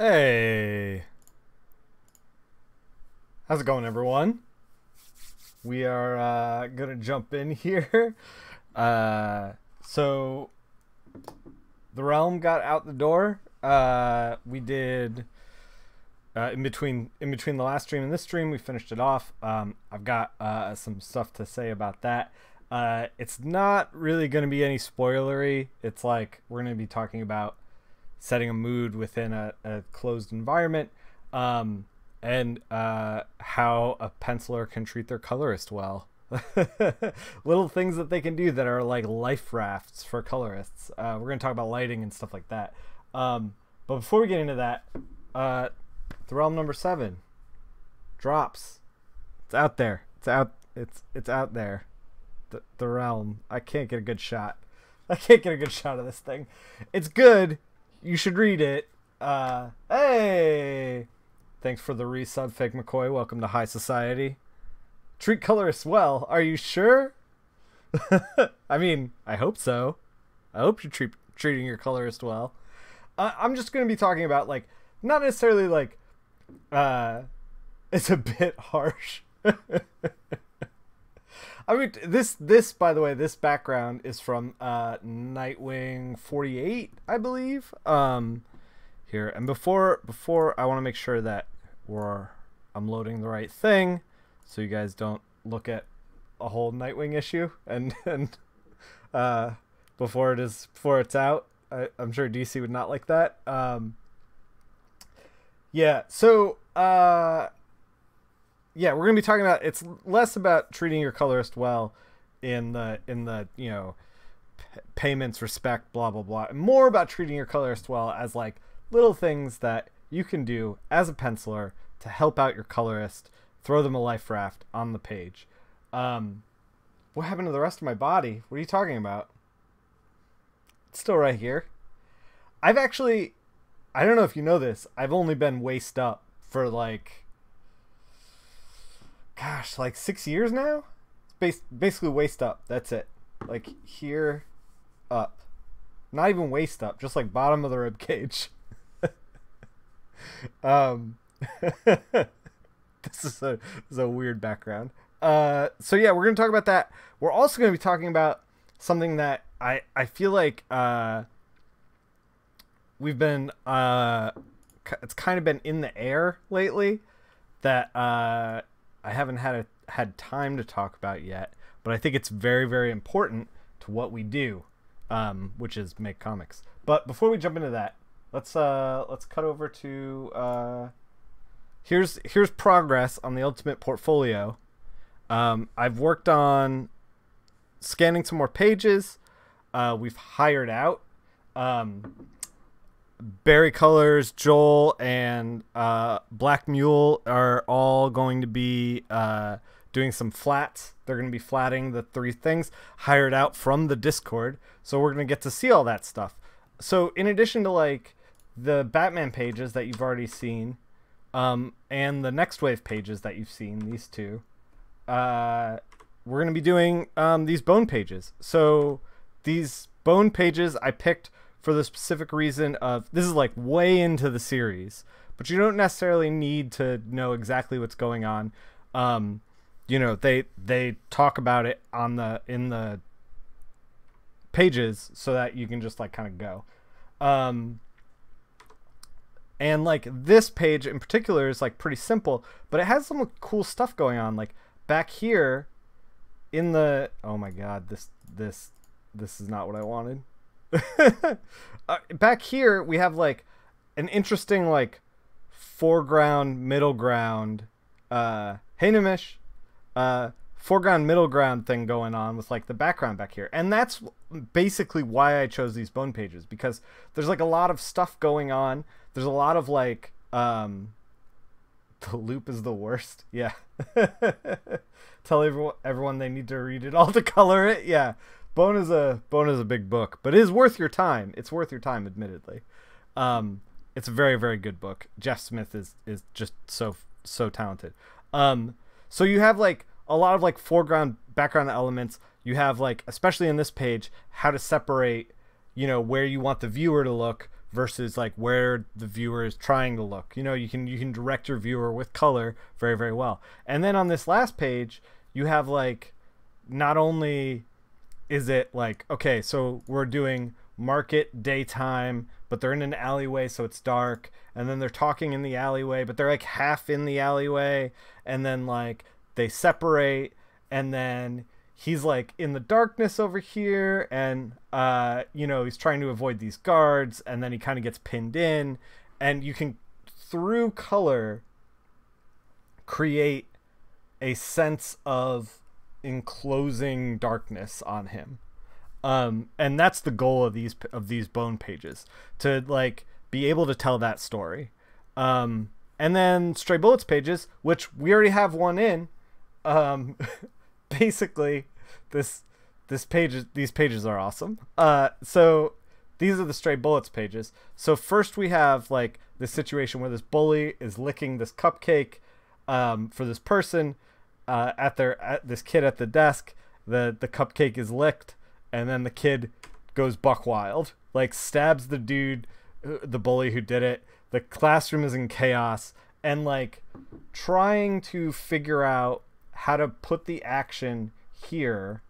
Hey, how's it going, everyone? We are gonna jump in here. So the realm got out the door. We did in between the last stream and this stream, we finished it off. I've got some stuff to say about that. It's not really going to be any spoilery. It's like we're going to be talking about setting a mood within a closed environment, and how a penciler can treat their colorist well. Little things that they can do that are like life rafts for colorists. We're going to talk about lighting and stuff like that. But before we get into that, the realm number 7 drops. It's out there. It's out there. The realm. I can't get a good shot. I can't get a good shot of this thing. It's good. You should read it. Hey! Thanks for the resub, Fake McCoy. Welcome to High Society. Treat colorists well. Are you sure? I mean, I hope so. I hope you're treating your colorist well. I'm just going to be talking about, like, not necessarily, like, it's a bit harsh. I mean, this, by the way, this background is from Nightwing 48, I believe. Here, and before I want to make sure that I'm loading the right thing, so you guys don't look at a whole Nightwing issue and before it's out. I'm sure DC would not like that. Yeah. So yeah, we're gonna be talking about, it's less about treating your colorist well in the payments, respect, blah blah blah, and more about treating your colorist well as like little things that you can do as a penciler to help out your colorist, throw them a life raft on the page. What happened to the rest of my body? What are you talking about? It's still right here. I don't know if you know this, I've only been waist up for like 6 years now. It's basically waist up. That's it. Like here up. Not even waist up, just like bottom of the rib cage. This is a weird background. So yeah, we're going to talk about that. We're also going to be talking about something that I feel like we've been it's kind of been in the air lately that I haven't had time to talk about yet, but I think it's very, very important to what we do, which is make comics. But before we jump into that, let's cut over to here's progress on the Ultimate Portfolio. I've worked on scanning some more pages. We've hired out Barry Colors, Joel, and Black Mule are all going to be doing some flats. They're going to be flatting the 3 things hired out from the Discord. So we're going to get to see all that stuff. So in addition to like the Batman pages that you've already seen, and the Next Wave pages that you've seen, these 2, we're going to be doing these Bone pages. So these Bone pages I picked for the specific reason of, this is like way into the series, but you don't necessarily need to know exactly what's going on. They talk about it in the pages so that you can just like kind of go. And like this page in particular is like pretty simple, but it has some cool stuff going on. Like back here in the, oh my god, this is not what I wanted. Back here we have like an interesting like foreground, middle ground, hey Nimish, foreground, middle ground thing going on with like the background back here. And that's basically why I chose these Bone pages, because there's like a lot of stuff going on. There's a lot of like, the loop is the worst. Yeah. Tell everyone they need to read it all to color it. Yeah. Bone is a big book, but it is worth your time. It's worth your time, admittedly. It's a very, very good book. Jeff Smith is just so talented. So you have like a lot of like foreground, background elements. You have like, especially in this page, how to separate, where you want the viewer to look versus like where the viewer is trying to look. You know, you can direct your viewer with color very, very well. And then on this last page, you have like, not only is it like, okay, so we're doing market daytime, but they're in an alleyway, so it's dark, and then they're talking in the alleyway, but they're like half in the alleyway, and then like they separate, and then he's like in the darkness over here, and you know, he's trying to avoid these guards, and then he kind of gets pinned in, and you can, through color, create a sense of enclosing darkness on him. And that's the goal of these bone pages, to like be able to tell that story. And then Stray Bullets pages, which we already have one in. Basically, these pages are awesome. So these are the Stray Bullets pages. So first we have like this situation where this bully is licking this cupcake for this person at this kid at the desk. The cupcake is licked, and then the kid goes buck wild, like stabs the dude, the bully who did it. The classroom is in chaos, and like trying to figure out how to put the action here,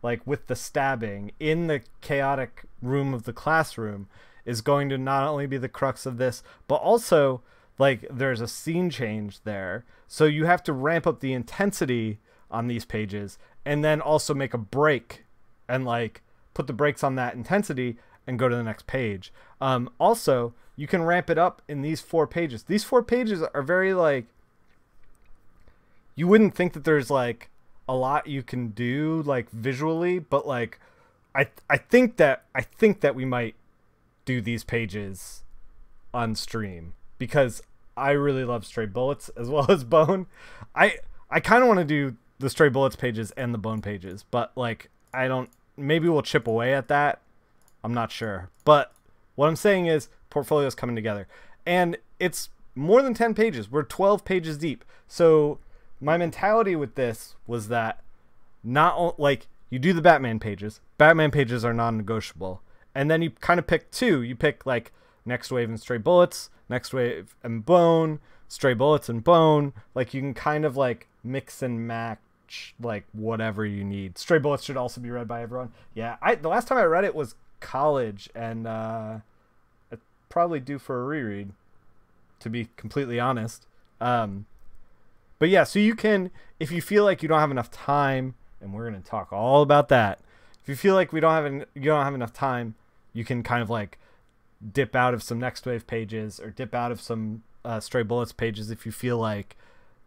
like with the stabbing in the chaotic room of the classroom, is going to not only be the crux of this, but also like there's a scene change there. So you have to ramp up the intensity on these pages, and then also make a break and like put the brakes on that intensity and go to the next page. Also, you can ramp it up in these 4 pages. These 4 pages are very like, you wouldn't think that there's like a lot you can do like visually, but like I think that we might do these pages on stream, because I really love Stray Bullets as well as Bone. I kind of want to do the Stray Bullets pages and the Bone pages, but like maybe we'll chip away at that. I'm not sure. But what I'm saying is portfolio's coming together, and it's more than 10 pages. We're 12 pages deep. So my mentality with this was that not like you do the Batman pages. Batman pages are non-negotiable. And then you kind of pick 2. You pick like Next Wave and Stray Bullets, Next Wave and Bone, Stray Bullets and Bone. Like you can kind of like mix and match like whatever you need. Stray Bullets should also be read by everyone. Yeah, the last time I read it was college, and it's probably due for a reread, to be completely honest. But yeah, so you can, if you feel like you don't have enough time, and we're going to talk all about that. If you feel like you don't have enough time, you can kind of like dip out of some Next Wave pages, or dip out of some Stray Bullets pages if you feel like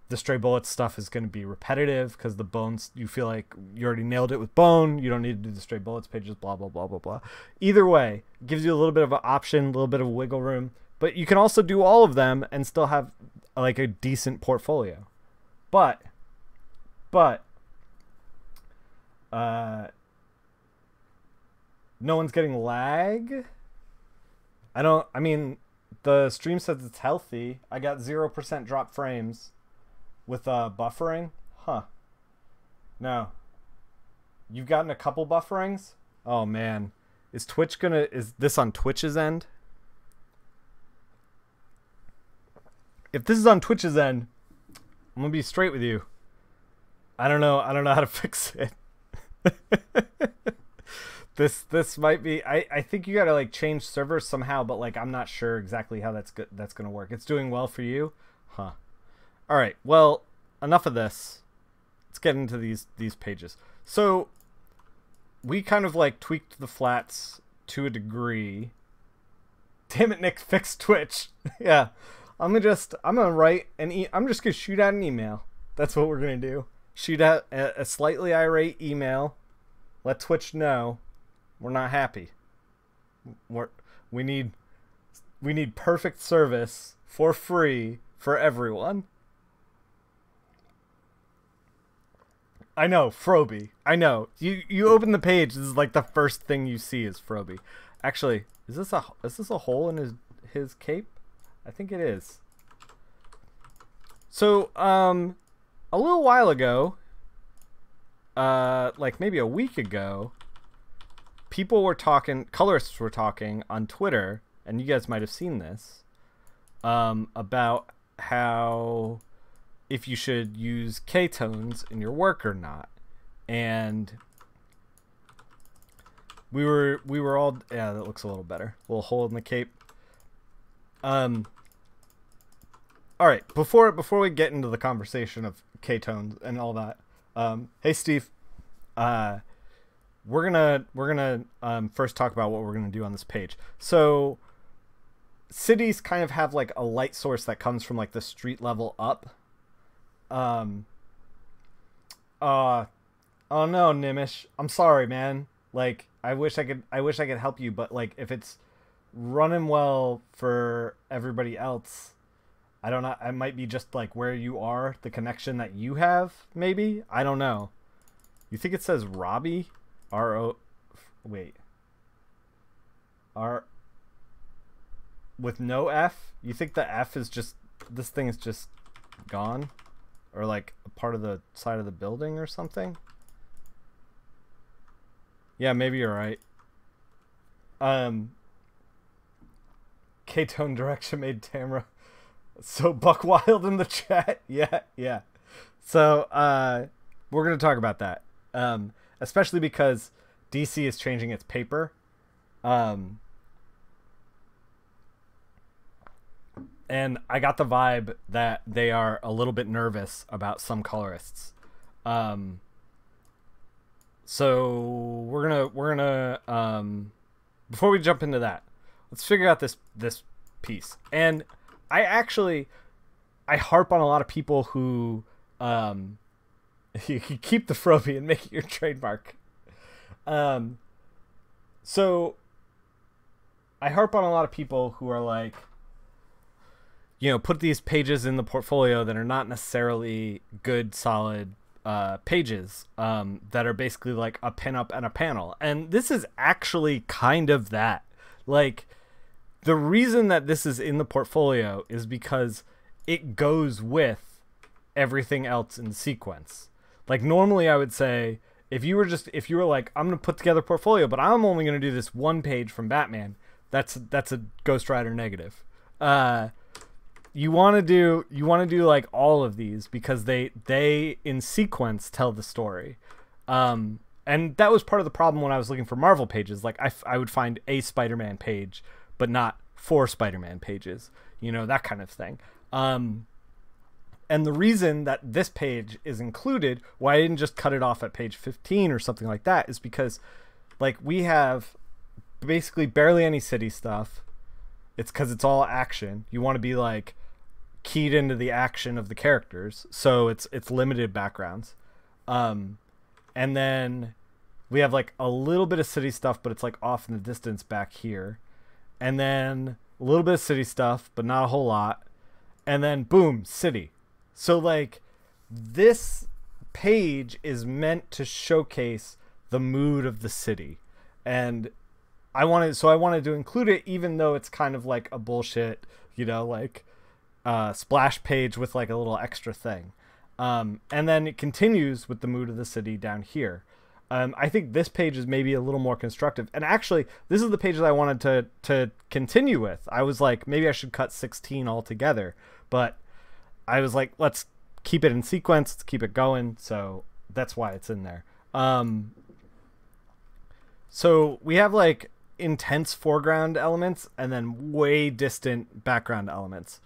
the Stray Bullets stuff is going to be repetitive, because the Bones, you feel like you already nailed it with Bone, you don't need to do the Stray Bullets pages, blah, blah, blah, blah, blah. Either way, it gives you a little bit of an option, a little bit of wiggle room, but you can also do all of them and still have like a decent portfolio. But no one's getting lag. I mean, the stream says it's healthy. I got 0% drop frames with buffering. Huh. No. You've gotten a couple bufferings? Oh man. Is this on Twitch's end? If this is on Twitch's end, I'm gonna be straight with you. I don't know how to fix it. This might be, I think you gotta like change servers somehow, but like I'm not sure exactly how that's gonna work. It's doing well for you? Huh. Alright, well, enough of this. Let's get into these pages. So we kind of like tweaked the flats to a degree. Damn it, Nick, fix Twitch. Yeah. I'm just gonna shoot out an email. That's what we're gonna do. Shoot out a slightly irate email. Let Twitch know we're not happy. We need perfect service for free for everyone. I know, Froby. I know. You open the page, this is like the first thing you see is Froby. Actually, is this a hole in his cape? I think it is. So, a little while ago, like maybe a week ago, colorists were talking on Twitter, and you guys might have seen this, about how if you should use K-tones in your work or not. And we were all, yeah, that looks a little better. A little hole in the cape. All right, before we get into the conversation of K-tones and all that, hey Steve, we're gonna first talk about what we're gonna do on this page. So cities kind of have like a light source that comes from like the street level up. Oh no, Nimish, I'm sorry, man. Like, I wish I could help you, but like if it's running well for everybody else, I don't know. It might be just like where you are, the connection that you have, maybe. I don't know. You think it says Robbie? Wait. R with no F? You think the F is just, this thing is just gone? Or like a part of the side of the building or something? Yeah, maybe you're right. K-tone direction made Tamra so buck wild in the chat. Yeah. So we're gonna talk about that. Especially because DC is changing its paper. And I got the vibe that they are a little bit nervous about some colorists. So we're gonna before we jump into that, let's figure out this piece. And I harp on a lot of people who you keep the Froby and make it your trademark. So I harp on a lot of people who are like, you know, put these pages in the portfolio that are not necessarily good, solid pages, that are basically like a pinup and a panel. And this is actually kind of that. Like, the reason that this is in the portfolio is because it goes with everything else in sequence. Like, normally I would say, if you were like, I'm going to put together a portfolio, but I'm only going to do this one page from Batman, that's a Ghost Rider negative. You want to do like all of these because they in sequence tell the story. And that was part of the problem when I was looking for Marvel pages. Like, I would find a Spider-Man page, but not 4 Spider-Man pages, you know, that kind of thing. And the reason that this page is included, why I didn't just cut it off at page 15 or something like that, is because, like, we have basically barely any city stuff. It's because it's all action. You want to be, like, keyed into the action of the characters, so it's limited backgrounds. And then we have, like, a little bit of city stuff, but it's, like, off in the distance back here. And then a little bit of city stuff, but not a whole lot. And then, boom, city. So, like, this page is meant to showcase the mood of the city. And I wanted to include it, even though it's kind of like a bullshit, you know, like, splash page with, like, a little extra thing. And then it continues with the mood of the city down here. I think this page is maybe a little more constructive. And actually, this is the page that I wanted to continue with. I was like, maybe I should cut 16 altogether. But I was like, let's keep it in sequence. Let's keep it going. So that's why it's in there. So we have, like, intense foreground elements and then way distant background elements.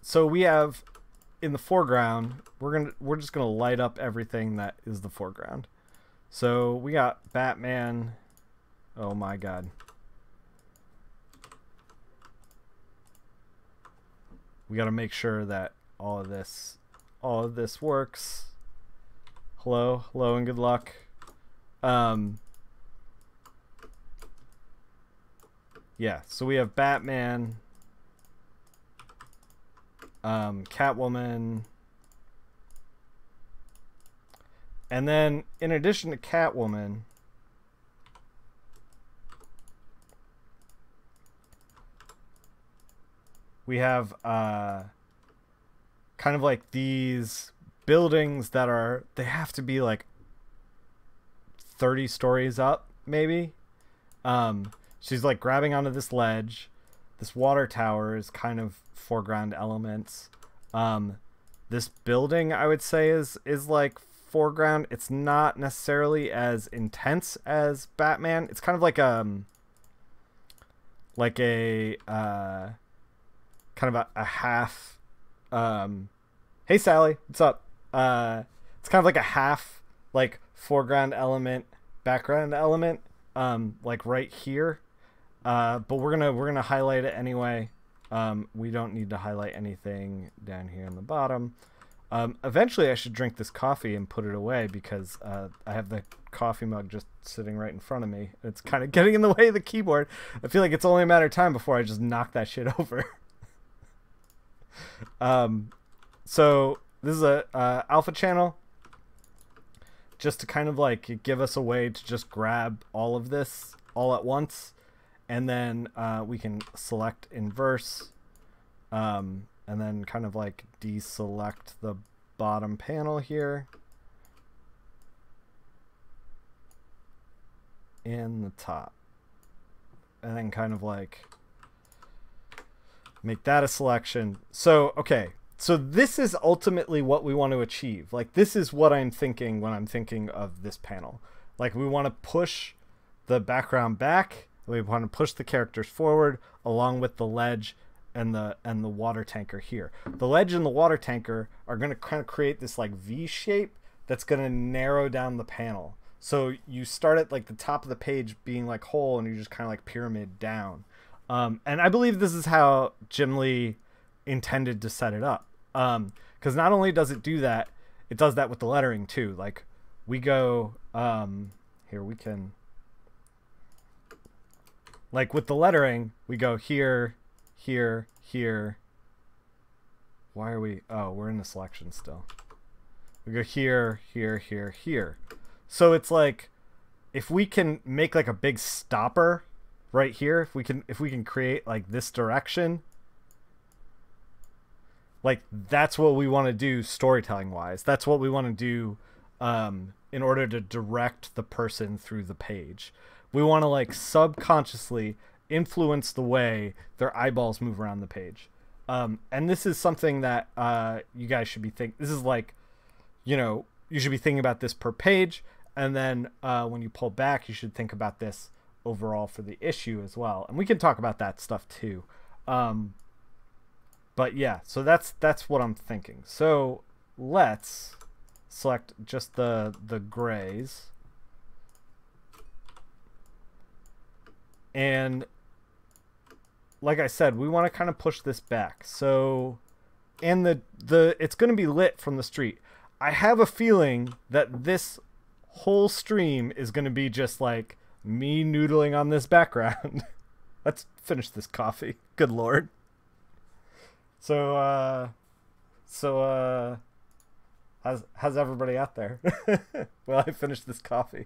So we have, in the foreground, we're just gonna light up everything that is the foreground. So we got Batman. Oh my god. We got to make sure that all of this works. Hello and good luck. Yeah, so we have Batman, Catwoman, and then in addition to Catwoman, we have kind of like these buildings that they have to be like 30 stories up, maybe. she's like grabbing onto this ledge. This water tower is kind of foreground elements. This building, I would say, is like foreground. It's not necessarily as intense as Batman. It's kind of like a kind of a half. Hey Sally, what's up? It's kind of like a half like foreground element, background element, like right here. But we're gonna highlight it anyway. We don't need to highlight anything down here in the bottom. Eventually I should drink this coffee and put it away because I have the coffee mug just sitting right in front of me. It's kind of getting in the way of the keyboard. I feel like it's only a matter of time before I just knock that shit over. So this is a alpha channel, just to kind of like give us a way to just grab all of this all at once, and then we can select inverse, and then kind of like deselect the bottom panel here and the top, and then kind of like make that a selection. So okay, so this is ultimately what we want to achieve. Like, this is what I'm thinking when I'm thinking of this panel. Like, we want to push the background back, we want to push the characters forward along with the ledge and the water tanker here. The ledge and the water tanker are going to kind of create this like V shape that's going to narrow down the panel. So you start at like the top of the page being like whole, and you just kind of like pyramid down. And I believe this is how Jim Lee intended to set it up. Because not only does it do that, it does that with the lettering too. Like, we go here, we can, like with the lettering, we go here, here, here. Why are we, oh, we're in the selection still. We go here, here, here, here. So it's like, if we can make like a big stopper right here, if we can create like this direction, like that's what we want to do storytelling wise. That's what we want to do in order to direct the person through the page. We want to like subconsciously influence the way their eyeballs move around the page. And this is something that you guys should be thinking. This is like, you know, you should be thinking about this per page, and then when you pull back, you should think about this overall for the issue as well. And we can talk about that stuff too. But yeah, so that's what I'm thinking. So let's select just the grays, and like I said, we want to kind of push this back. So, and the it's going to be lit from the street. I have a feeling that this whole stream is going to be just like me noodling on this background. Let's finish this coffee. Good Lord. So how's everybody out there? Well, I finished this coffee.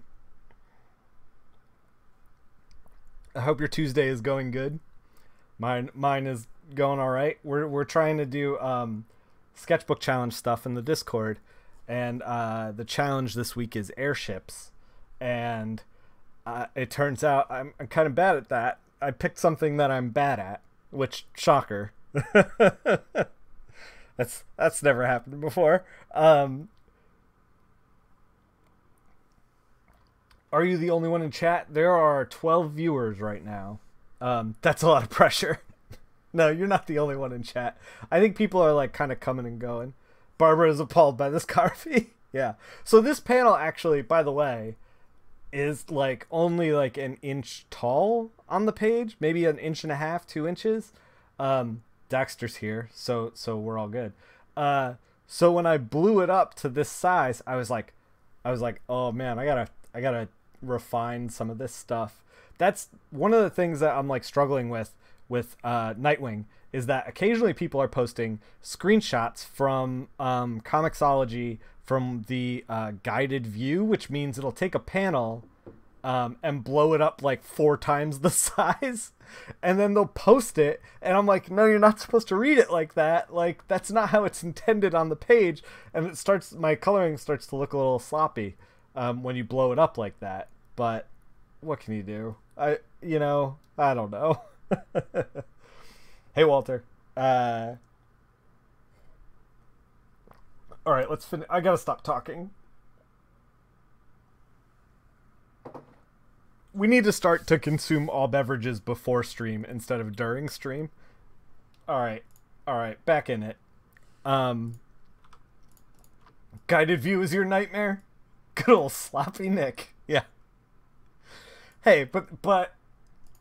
I hope your Tuesday is going good. Mine is going all right. We're trying to do sketchbook challenge stuff in the Discord, and the challenge this week is airships, and it turns out I'm kind of bad at that. I picked something that I'm bad at, which, shocker. That's never happened before. Are you the only one in chat? There are 12 viewers right now. That's a lot of pressure. No, you're not the only one in chat. I think people are like kind of coming and going. Barbara is appalled by this coffee. Yeah. So this panel actually, by the way, is like only like an inch tall on the page, maybe an inch and a half, 2 inches. Dexter's here, so we're all good. So when I blew it up to this size, I was like, oh man, I gotta refine some of this stuff. That's one of the things that I'm like struggling with Nightwing, is that occasionally people are posting screenshots from Comixology from the guided view, which means it'll take a panel and blow it up like 4 times the size, and then they'll post it, and I'm like, no, you're not supposed to read it like that. Like, that's not how it's intended on the page. And my coloring starts to look a little sloppy when you blow it up like that. But what can you do? I don't know. Hey, Walter. All right, let's finish. I gotta stop talking. We need to start to consume all beverages before stream instead of during stream. All right, back in it. Guided view is your nightmare? Good old sloppy Nick. Yeah. Hey, but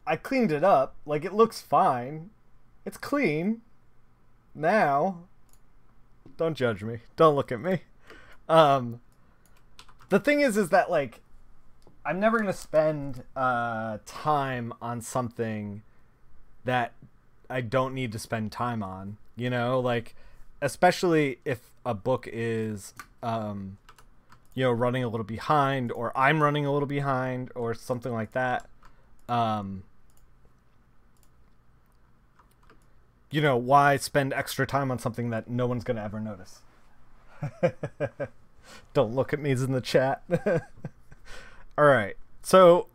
I cleaned it up. Like, it looks fine. It's clean. Now, don't judge me. Don't look at me. The thing is that, like, I'm never going to spend time on something that I don't need to spend time on. You know, like, especially if a book is, running a little behind, or I'm running a little behind, or something like that. Why spend extra time on something that no one's going to ever notice? Don't look at me's in the chat. All right, so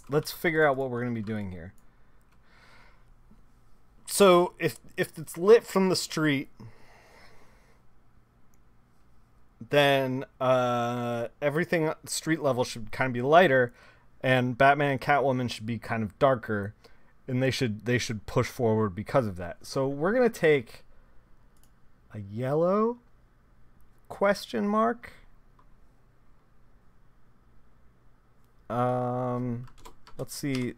let's figure out what we're going to be doing here. So if it's lit from the street, then everything at street level should kind of be lighter, and Batman and Catwoman should be kind of darker, and they should push forward because of that. So we're gonna take a yellow question mark. Let's see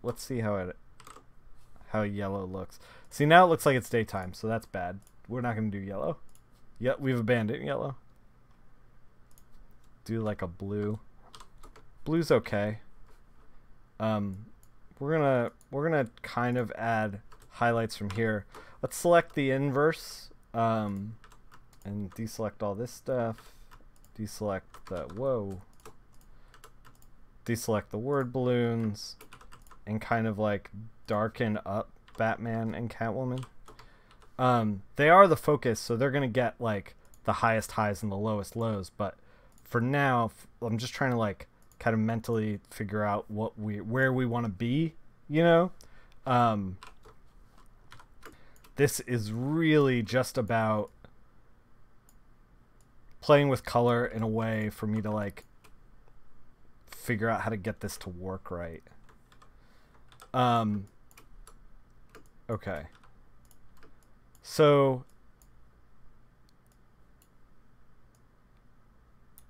how yellow looks. See, now it looks like it's daytime, so that's bad. We're not gonna do yellow. Yep, we've abandoned yellow. Do like a blue. Blue's okay. We're gonna kind of add highlights from here. Let's select the inverse, and deselect all this stuff. Deselect deselect the word balloons, and kind of like darken up Batman and Catwoman. They are the focus, so they're gonna get like the highest highs and the lowest lows, but for now I'm just trying to like kind of mentally figure out where we want to be, this is really just about playing with color in a way for me to like figure out how to get this to work right. Okay, so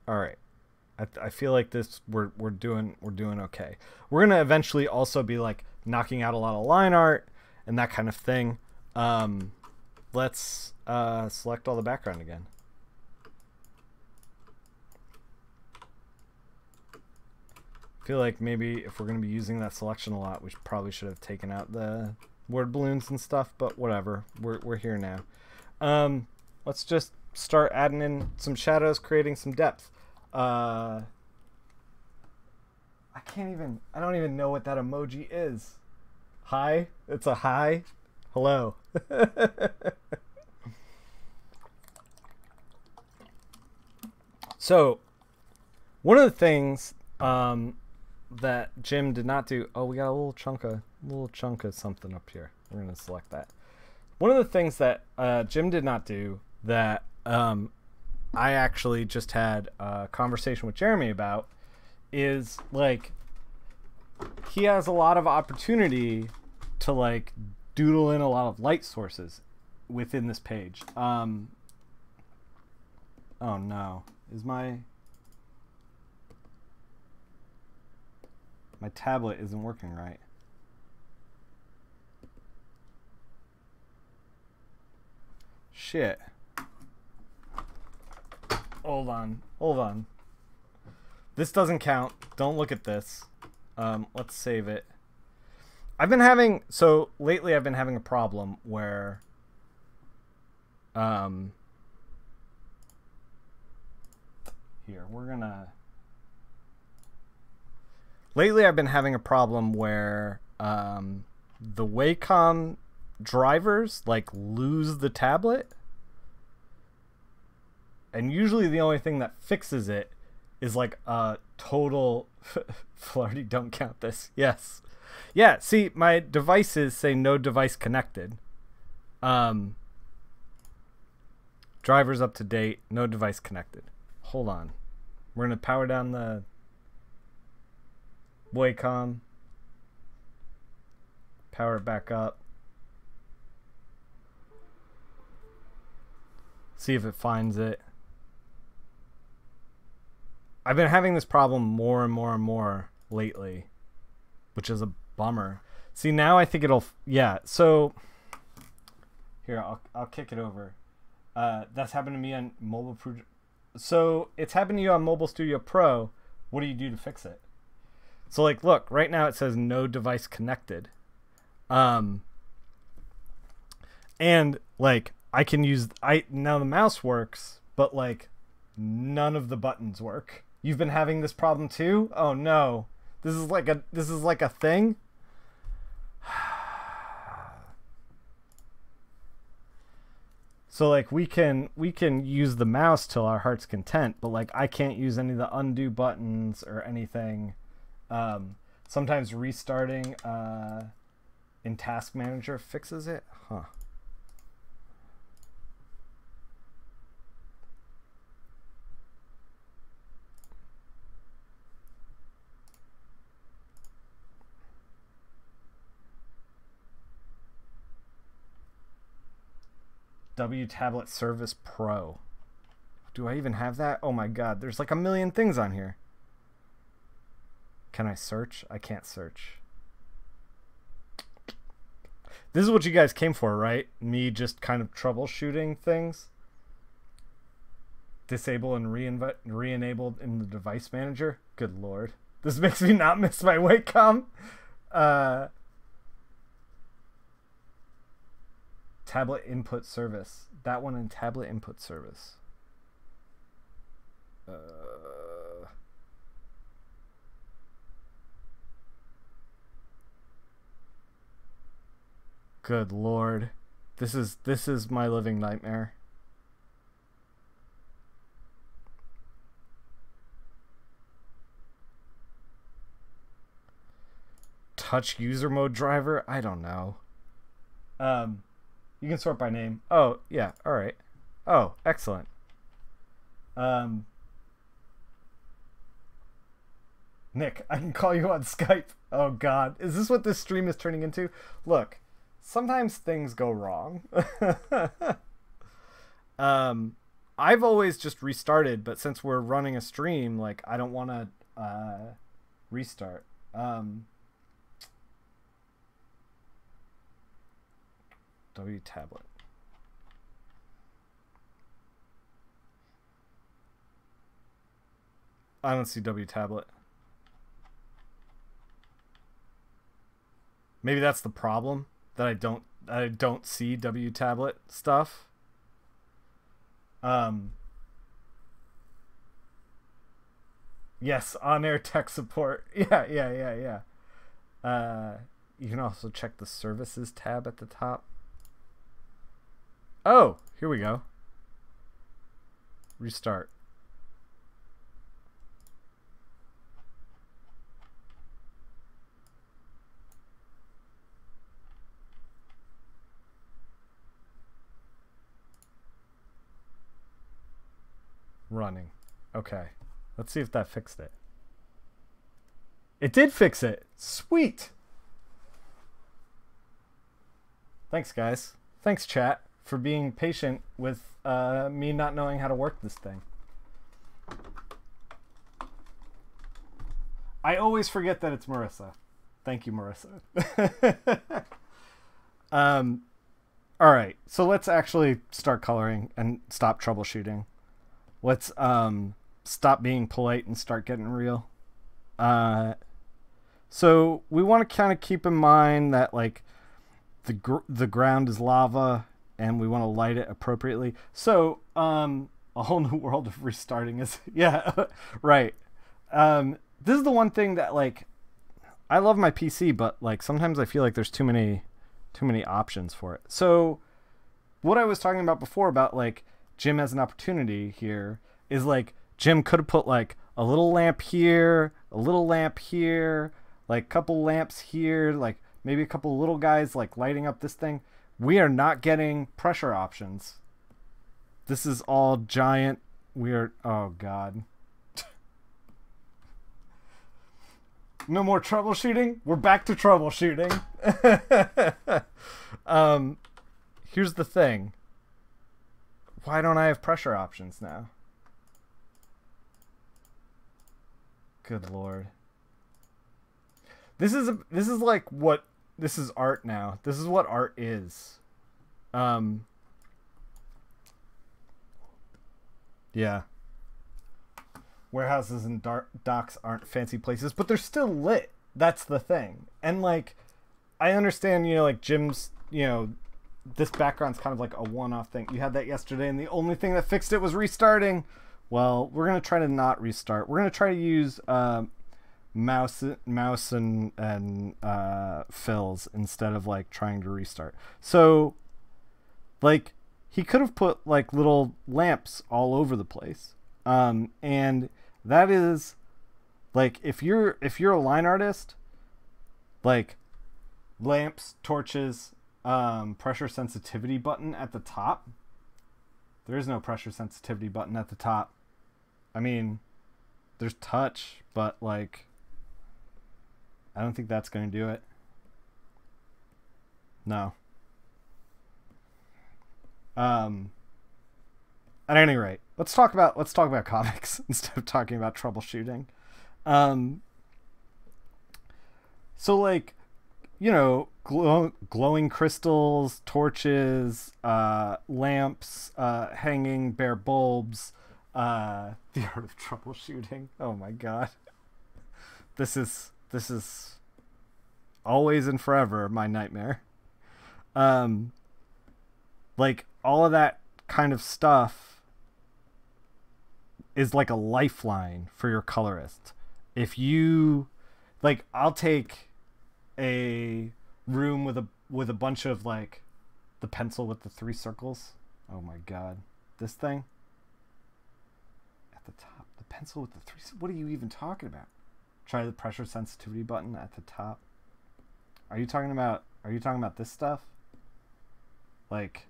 all right, I feel like this we're doing okay. We're gonna eventually also be like knocking out a lot of line art and that kind of thing. Let's select all the background again. I feel like maybe if we're gonna be using that selection a lot, we probably should have taken out the word balloons and stuff, but whatever. We're here now. Let's just start adding in some shadows, creating some depth. I don't even know what that emoji is. Hi? It's a hi? Hello. So, one of the things that Jim did not do... Oh, we got a little chunk of something up here. We're going to select that. One of the things that Jim did not do that I actually just had a conversation with Jeremy about is like he has a lot of opportunity to like doodle in a lot of light sources within this page. Oh no, is my tablet isn't working right. Shit. Hold on. This doesn't count. Don't look at this. Let's save it. Lately I've been having a problem where lately I've been having a problem where the Wacom drivers like lose the tablet. And usually the only thing that fixes it is like a total Flarty, don't count this. Yes. Yeah, see, my devices say no device connected. Driver's up to date, no device connected. Hold on. We're going to power down the Wacom. Power it back up. See if it finds it. I've been having this problem more and more and more lately, which is a bummer. See, now I think it'll... Yeah, so... Here, I'll kick it over. That's happened to me on Mobile Pro... So, it's happened to you on Mobile Studio Pro. What do you do to fix it? So, like, look, right now it says no device connected. And, like, I can use... Now the mouse works, but, like, none of the buttons work. You've been having this problem too? Oh no. This is like a thing? So like we can use the mouse till our heart's content, but like I can't use any of the undo buttons or anything. Sometimes restarting in Task Manager fixes it. Huh. W Tablet Service Pro. Do I even have that? Oh my god, there's like a million things on here. Can I search? I can't search. This is what you guys came for, right? Me just kind of troubleshooting things. Disable and re-enabled in the device manager. Good lord. This makes me not miss my Wacom. Tablet input service. That one in tablet input service. Good lord. This is my living nightmare. Touch user mode driver? I don't know. You can sort by name. Oh, yeah. All right. Oh, excellent. Nick, I can call you on Skype. Oh, God. Is this what this stream is turning into? Look, sometimes things go wrong. I've always just restarted, but since we're running a stream, like, I don't want to restart. W tablet. I don't see W tablet. Maybe that's the problem, that I don't see W tablet stuff. Yes, on-air tech support. Yeah. You can also check the services tab at the top. Oh, here we go. Restart. Running. Okay. Let's see if that fixed it. It did fix it. Sweet. Thanks, guys. Thanks, chat, for being patient with me not knowing how to work this thing. I always forget that it's Marissa. Thank you, Marissa. All right, so let's actually start coloring and stop troubleshooting. Let's stop being polite and start getting real. So we want to kind of keep in mind that like the ground is lava and we want to light it appropriately. So a whole new world of restarting is yeah right. This is the one thing that like I love my PC, but like sometimes I feel like there's too many options for it. So what I was talking about before about like Jim has an opportunity here is like Jim could have put like a little lamp here, a little lamp here, like a couple lamps here, like maybe a couple little guys like lighting up this thing. We are not getting pressure options. This is all giant weird. Oh God. No more troubleshooting. We're back to troubleshooting. Here's the thing. Why don't I have pressure options now? Good Lord. This is like what this is art now. This is what art is. Yeah. Warehouses and docks aren't fancy places, but they're still lit. That's the thing. And like, I understand, you know, like Jim's, you know, this background's kind of like a one-off thing. You had that yesterday, and the only thing that fixed it was restarting. Well, we're gonna try to not restart. We're gonna try to use mouse and fills instead of like trying to restart. So, like, he could have put like little lamps all over the place, and that is like if you're a line artist, like lamps, torches, pressure sensitivity button at the top. There is no pressure sensitivity button at the top. I mean, there's touch, but like, I don't think that's going to do it. No. At any rate, let's talk about comics instead of talking about troubleshooting. So like, you know, glowing crystals, torches, lamps, hanging bare bulbs, the art of troubleshooting. Oh my God. This is always and forever my nightmare. Like all of that kind of stuff is like a lifeline for your colorist. If you like, I'll take a room with a bunch of like the pencil with the 3 circles. Oh my God, this thing at the top, the pencil with the 3. What are you even talking about? Try the pressure sensitivity button at the top. Are you talking about this stuff? Like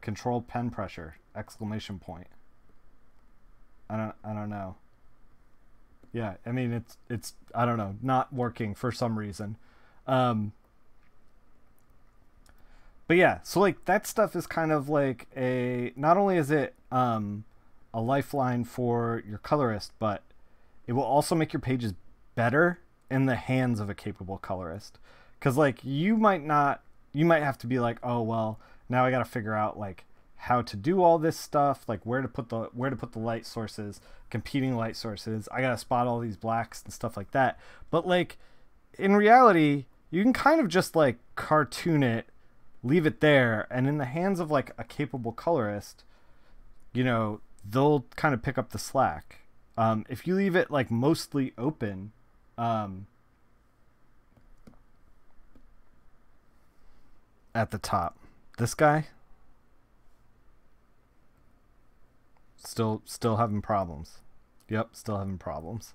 control pen pressure, exclamation point. I don't know. Yeah, I mean it's I don't know, not working for some reason. But yeah, so like that stuff is kind of like not only is it a lifeline for your colorist, but it will also make your pages better in the hands of a capable colorist. Cuz like you might have to be like, "Oh, well, now I got to figure out like how to do all this stuff, like where to put the light sources, competing light sources. I got to spot all these blacks and stuff like that." But like in reality, you can kind of just like cartoon it, leave it there, and in the hands of like a capable colorist, you know, they'll kind of pick up the slack. If you leave it like mostly open, at the top, this guy still having problems. Yep, still having problems.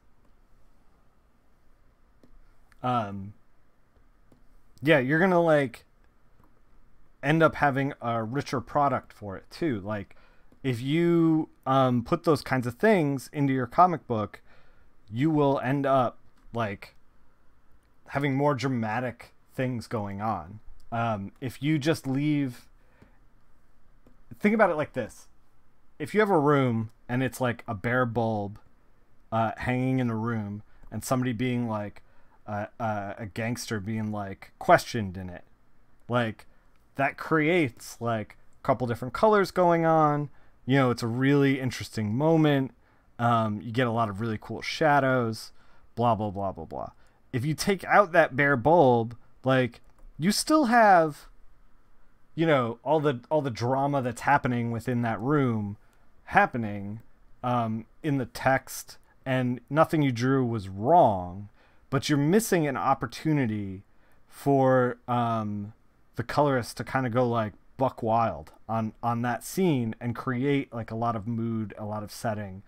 Yeah, you're gonna like end up having a richer product for it too. Like if you put those kinds of things into your comic book, you will end up like having more dramatic things going on. If you just think about it like this. If you have a room and it's like a bare bulb hanging in a room, and somebody being like a gangster being like questioned in it, like that creates like a couple different colors going on. You know, it's a really interesting moment. You get a lot of really cool shadows, blah blah blah blah blah. If you take out that bare bulb, like you still have, you know, all the drama that's happening within that room happening in the text, and nothing you drew was wrong, but you're missing an opportunity for the colorist to kind of go like buck wild on that scene and create like a lot of mood, a lot of setting.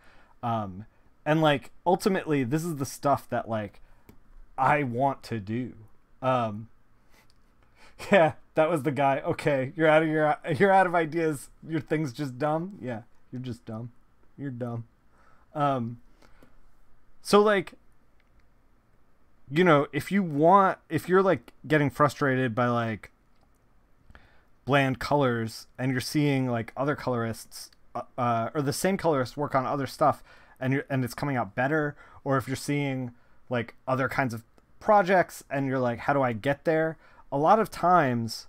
And like ultimately this is the stuff that like I want to do. Um, yeah, that was the guy. Okay, you're out of ideas. Your thing's just dumb. Yeah, you're just dumb. You're dumb. Um, so like, you know, if you're like getting frustrated by like bland colors and you're seeing like other colorists or the same colorist work on other stuff and it's coming out better, or if you're seeing like other kinds of projects and you're like, how do I get there? A lot of times,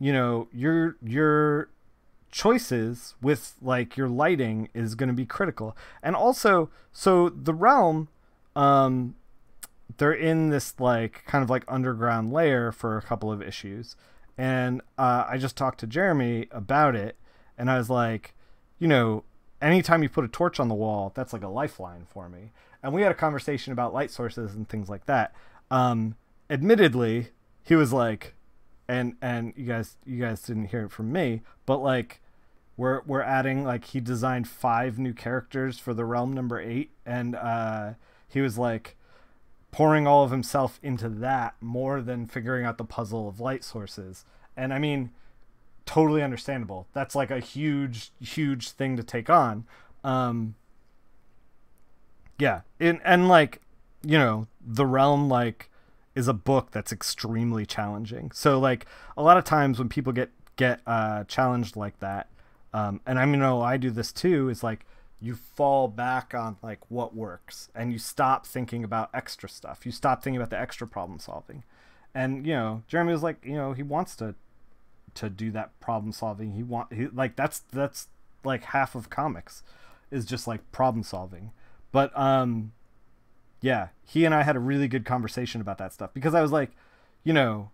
you know, your choices with like your lighting is going to be critical. And also, so the realm, um they're in this like kind of like underground layer for a couple of issues, and I just talked to Jeremy about it, and I was like, you know, anytime you put a torch on the wall, that's like a lifeline for me. And we had a conversation about light sources and things like that. Admittedly, he was like, and you guys didn't hear it from me, but like we're adding, like, he designed 5 new characters for the realm number 8, and he was like pouring all of himself into that more than figuring out the puzzle of light sources. And I mean, totally understandable. That's like a huge thing to take on. Yeah, and like, you know, the realm like is a book that's extremely challenging. So like a lot of times when people get challenged like that, and I know I do this too, is like you fall back on like what works and you stop thinking about extra stuff. You stop thinking about the extra problem solving. And you know, Jeremy was like, you know, he wants to do that problem solving. He like that's like half of comics is just like problem solving. But yeah, he and I had a really good conversation about that stuff, because I was like, you know,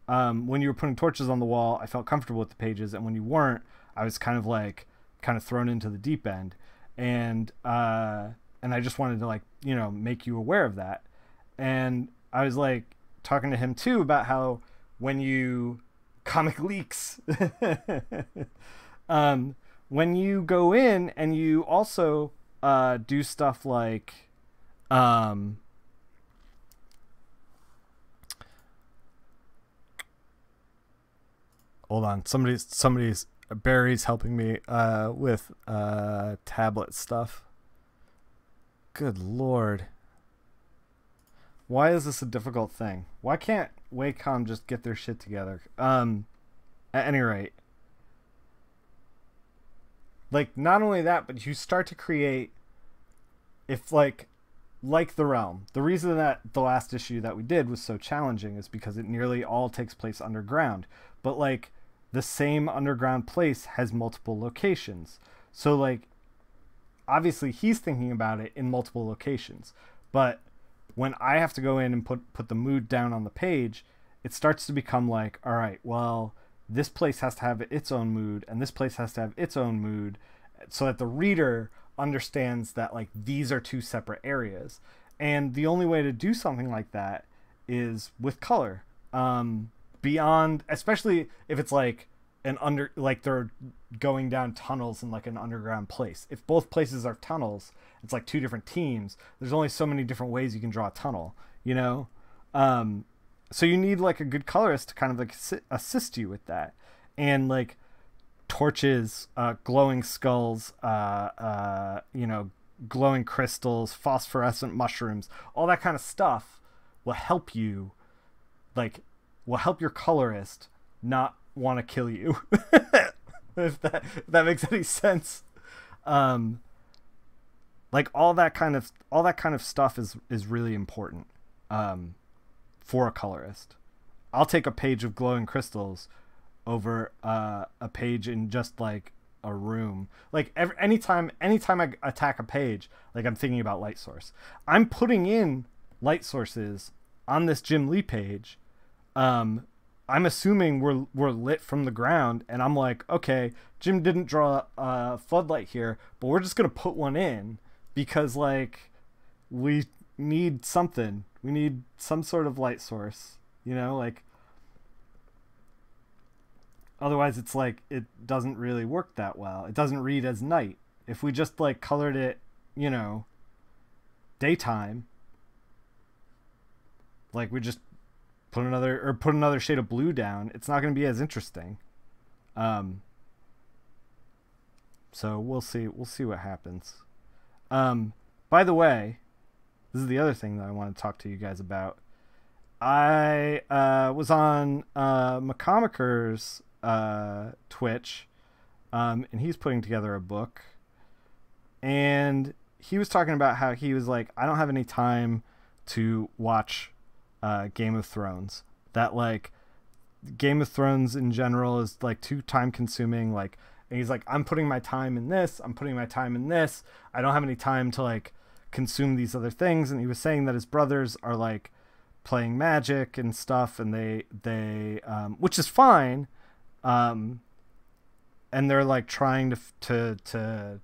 when you were putting torches on the wall, I felt comfortable with the pages, and when you weren't, I was kind of thrown into the deep end. And I just wanted to, like, you know, make you aware of that. And I was like talking to him too about how when you comic leaks, when you go in and you also do stuff like hold on, somebody's Barry's helping me with tablet stuff. Good lord, why is this a difficult thing? Why can't Wacom just get their shit together? At any rate, like, not only that, but you start to create, if like the realm, the reason that the last issue that we did was so challenging is because it nearly all takes place underground. But like the same underground place has multiple locations. So like obviously he's thinking about it in multiple locations. But when I have to go in and put the mood down on the page, it starts to become like, all right, well, this place has to have its own mood and this place has to have its own mood, so that the reader understands that like these are 2 separate areas. And the only way to do something like that is with color. Beyond, especially if it's like like they're going down tunnels in like an underground place. If both places are tunnels, it's like 2 different teams. There's only so many different ways you can draw a tunnel, you know? So you need like a good colorist to kind of like assist you with that. And like torches, glowing skulls, you know, glowing crystals, phosphorescent mushrooms, all that kind of stuff will help you, like, will help your colorist not want to kill you. if that makes any sense. Like all that kind of stuff is really important for a colorist. I'll take a page of glowing crystals over a page in just like a room. Like anytime I attack a page, like I'm thinking about light source. I'm putting in light sources on this Jim Lee page. I'm assuming we're lit from the ground, and I'm like, okay, Jim didn't draw a floodlight here, but we're just gonna put one in because like we need something. We need some sort of light source, you know, like otherwise it doesn't really work that well. It doesn't read as night. If we just like colored it you know, daytime, like we just put another shade of blue down, it's not going to be as interesting. So we'll see what happens. By the way, this is the other thing that I want to talk to you guys about. I was on McComiker's Twitch, and he's putting together a book, and he was talking about how he was like, I don't have any time to watch Game of Thrones. That like Game of Thrones in general is like too time consuming. Like, and he's like, I'm putting my time in this. I'm putting my time in this. I don't have any time to like consume these other things. And he was saying that his brothers are like playing Magic and stuff, and they which is fine. And they're like trying to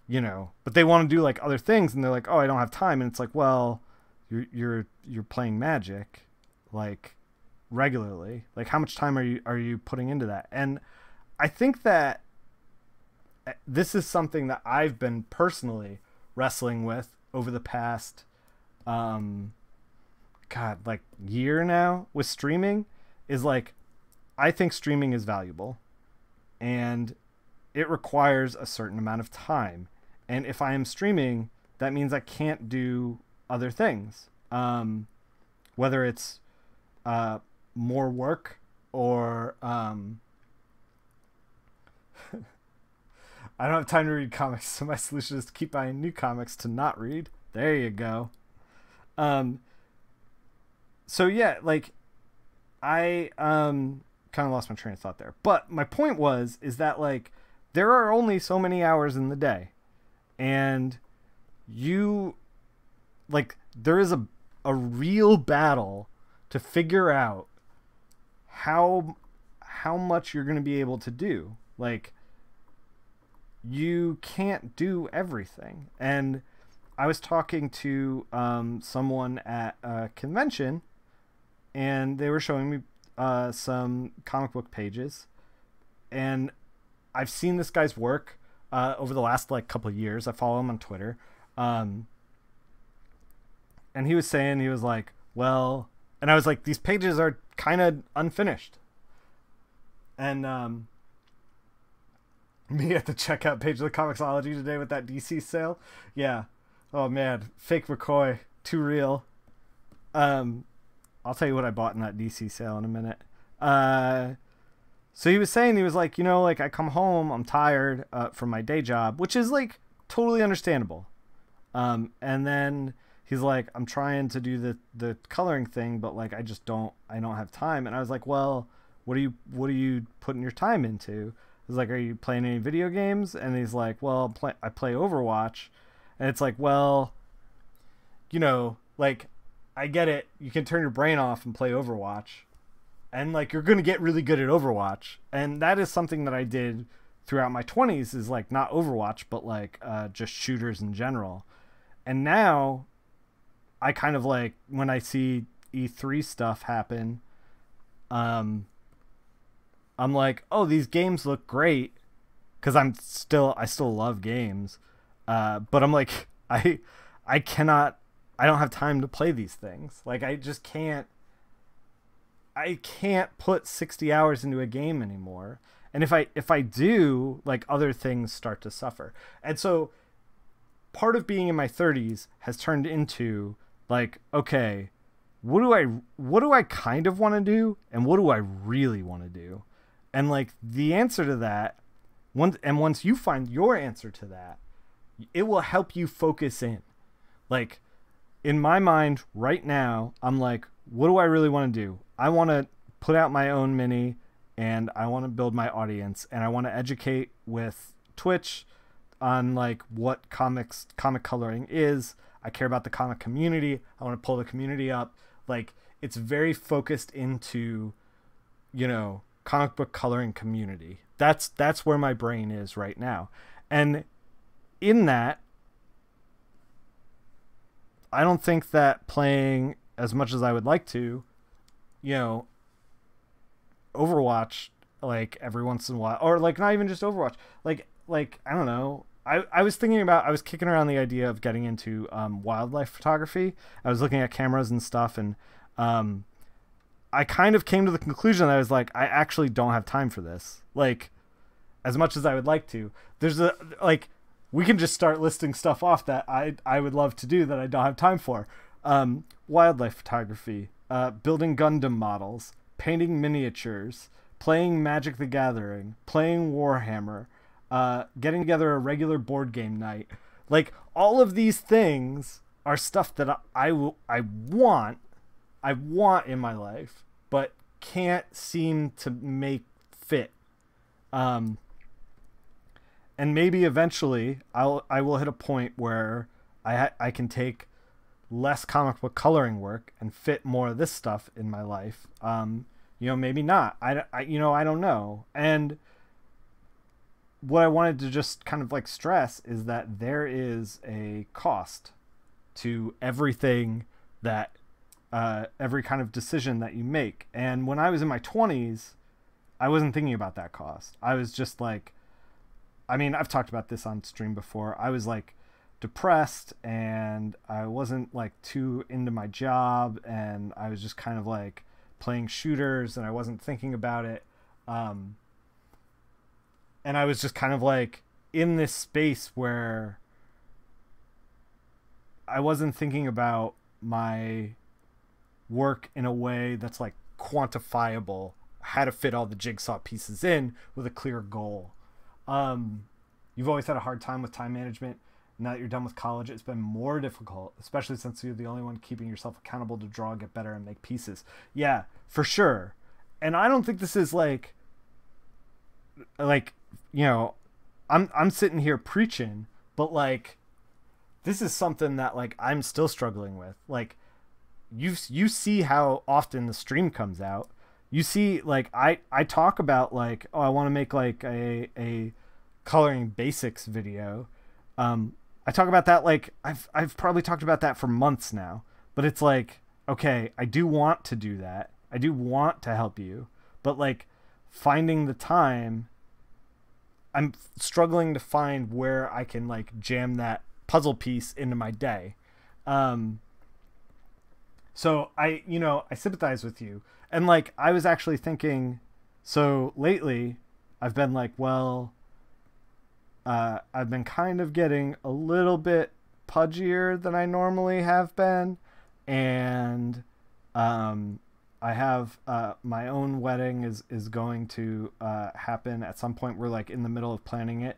you know, but they want to do like other things, and they're like, oh, I don't have time. And it's like, well, you're playing Magic like regularly. Like, how much time are you putting into that? And I think that this is something that I've been personally wrestling with over the past like year now with streaming, is like, I think streaming is valuable, and it requires a certain amount of time. And if I am streaming, that means I can't do other things. Whether it's more work or I don't have time to read comics, so my solution is to keep buying new comics to not read. There you go. So yeah, like I kind of lost my train of thought there. But my point is that like there are only so many hours in the day, and you like there is a real battle to figure out how much you're going to be able to do. Like, you can't do everything. And I was talking to someone at a convention, and they were showing me some comic book pages, and I've seen this guy's work over the last like couple of years. I follow him on Twitter, and he was saying, he was like, well, and I was like, these pages are kind of unfinished. And me at the checkout page of the Comixology today with that DC sale. Yeah. Oh man, fake McCoy, too real. I'll tell you what I bought in that DC sale in a minute. So he was saying, he was like, you know, like I come home, I'm tired from my day job, which is like totally understandable. And then he's like, I'm trying to do the coloring thing, but like I don't have time. And I was like, well, what are you putting your time into? I was like, are you playing any video games? And he's like, well, I play Overwatch. And it's like, well, you know, like, I get it. You can turn your brain off and play Overwatch, and like you're gonna get really good at Overwatch. And that is something that I did throughout my 20s, is like not Overwatch, but like just shooters in general. And now I kind of like, when I see E3 stuff happen, I'm like, oh, these games look great, because I still love games, but I'm like, I don't have time to play these things. Like, I can't put 60 hours into a game anymore. And if I do, like, other things start to suffer. And so part of being in my 30s has turned into like, okay, what do I kind of want to do, and what do I really want to do? And like the answer to that, once you find your answer to that, it will help you focus in. Like, in my mind right now, I'm like, what do I really want to do? I want to put out my own mini, and I want to build my audience, and I want to educate with Twitch on like what comic coloring is. I care about the comic community. I want to pull the community up. Like, it's very focused into, you know, comic book coloring community. That's where my brain is right now. And in that, I don't think that playing as much as I would like to, you know, Overwatch, like every once in a while, or like not even just Overwatch, like I don't know, I was thinking about, I was kicking around the idea of getting into wildlife photography. I was looking at cameras and stuff, and um, I kind of came to the conclusion that I was like, I actually don't have time for this. Like, as much as I would like to, there's a, like, we can just start listing stuff off that I would love to do that I don't have time for. Wildlife photography, building Gundam models, painting miniatures, playing Magic the Gathering, playing Warhammer, getting together a regular board game night. Like, all of these things are stuff that I want in my life, but can't seem to make fit. And maybe eventually I will hit a point where I can take less comic book coloring work and fit more of this stuff in my life. Maybe not. I don't know. And what I wanted to just kind of like stress is that there is a cost to everything that every kind of decision that you make. And when I was in my 20s, I wasn't thinking about that cost. I was just like, I mean, I've talked about this on stream before. I was like depressed, and I wasn't like too into my job, and I was just kind of like playing shooters, and I wasn't thinking about it. And I was just kind of like in this space where I wasn't thinking about my work in a way that's like quantifiable, how to fit all the jigsaw pieces in with a clear goal. You've always had a hard time with time management. Now that you're done with college, it's been more difficult, especially since you're the only one keeping yourself accountable to draw, get better, and make pieces. Yeah, for sure. And I don't think this is like I'm sitting here preaching, but like this is something that like I'm still struggling with. Like you see how often the stream comes out. You see, like I talk about like, oh, I want to make like a coloring basics video. I talk about that, like I've probably talked about that for months now, but it's like, okay, I do want to do that. I do want to help you, but like finding the time, I'm struggling to find where I can like jam that puzzle piece into my day. So I sympathize with you. And like, I was actually thinking, so lately I've been like, well, I've been kind of getting a little bit pudgier than I normally have been. And, I have, my own wedding is going to, happen at some point. We're like in the middle of planning it,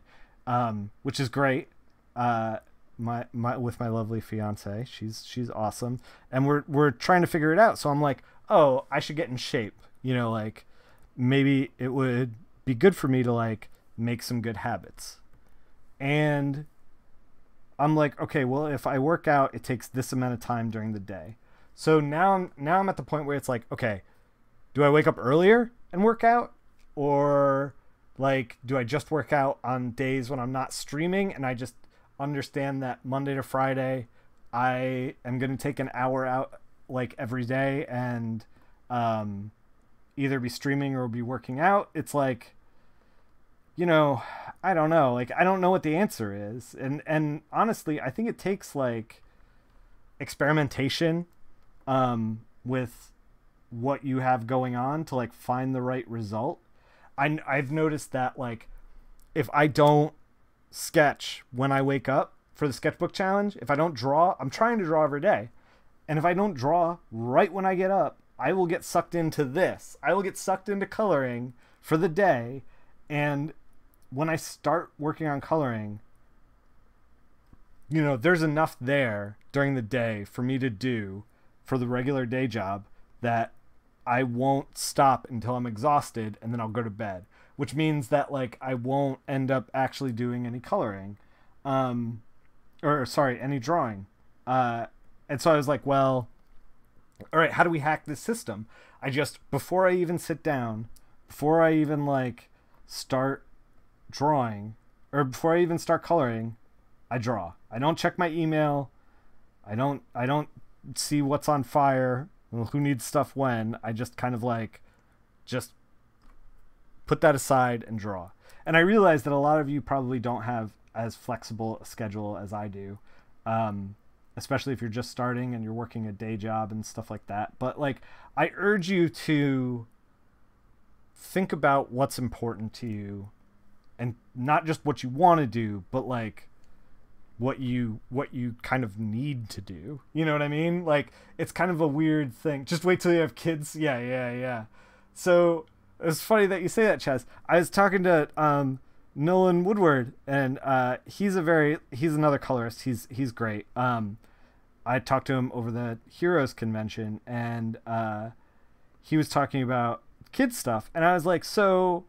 which is great. My with my lovely fiance, she's awesome. And we're trying to figure it out. So I'm like, oh, I should get in shape. Like maybe it would be good for me to like make some good habits. And I'm like, okay, well, if I work out, it takes this amount of time during the day. So now I'm at the point where it's like, okay, do I wake up earlier and work out? Or like, do I just work out on days when I'm not streaming and I just understand that Monday to Friday, I am going to take an hour out like every day and either be streaming or be working out? It's like, I don't know. Like, I don't know what the answer is. And honestly, I think it takes like experimentation with what you have going on to like find the right result. I've noticed that like if I don't sketch when I wake up for the sketchbook challenge, if I don't draw, I'm trying to draw every day. And if I don't draw right when I get up, I will get sucked into this. I will get sucked into coloring for the day. And when I start working on coloring, there's enough there during the day for me to do for the regular day job that I won't stop until I'm exhausted, and then I'll go to bed, which means that like I won't end up actually doing any coloring, any drawing. And so I was like, well, all right, how do we hack this system? Before I even sit down, before I even like start drawing, or before I even start coloring, I draw. I don't check my email. I don't see what's on fire, who needs stuff when. I just kind of like just put that aside and draw. And I realize that a lot of you probably don't have as flexible a schedule as I do. Especially if you're just starting and you're working a day job and stuff like that. But like, I urge you to think about what's important to you, and not just what you want to do, but like what you kind of need to do. You know what I mean? Like, it's kind of a weird thing. Just wait till you have kids. Yeah. So it's funny that you say that, Chaz. I was talking to Nolan Woodward, and he's another colorist. He's great. I talked to him over the Heroes convention, and he was talking about kids stuff, and I was like, so,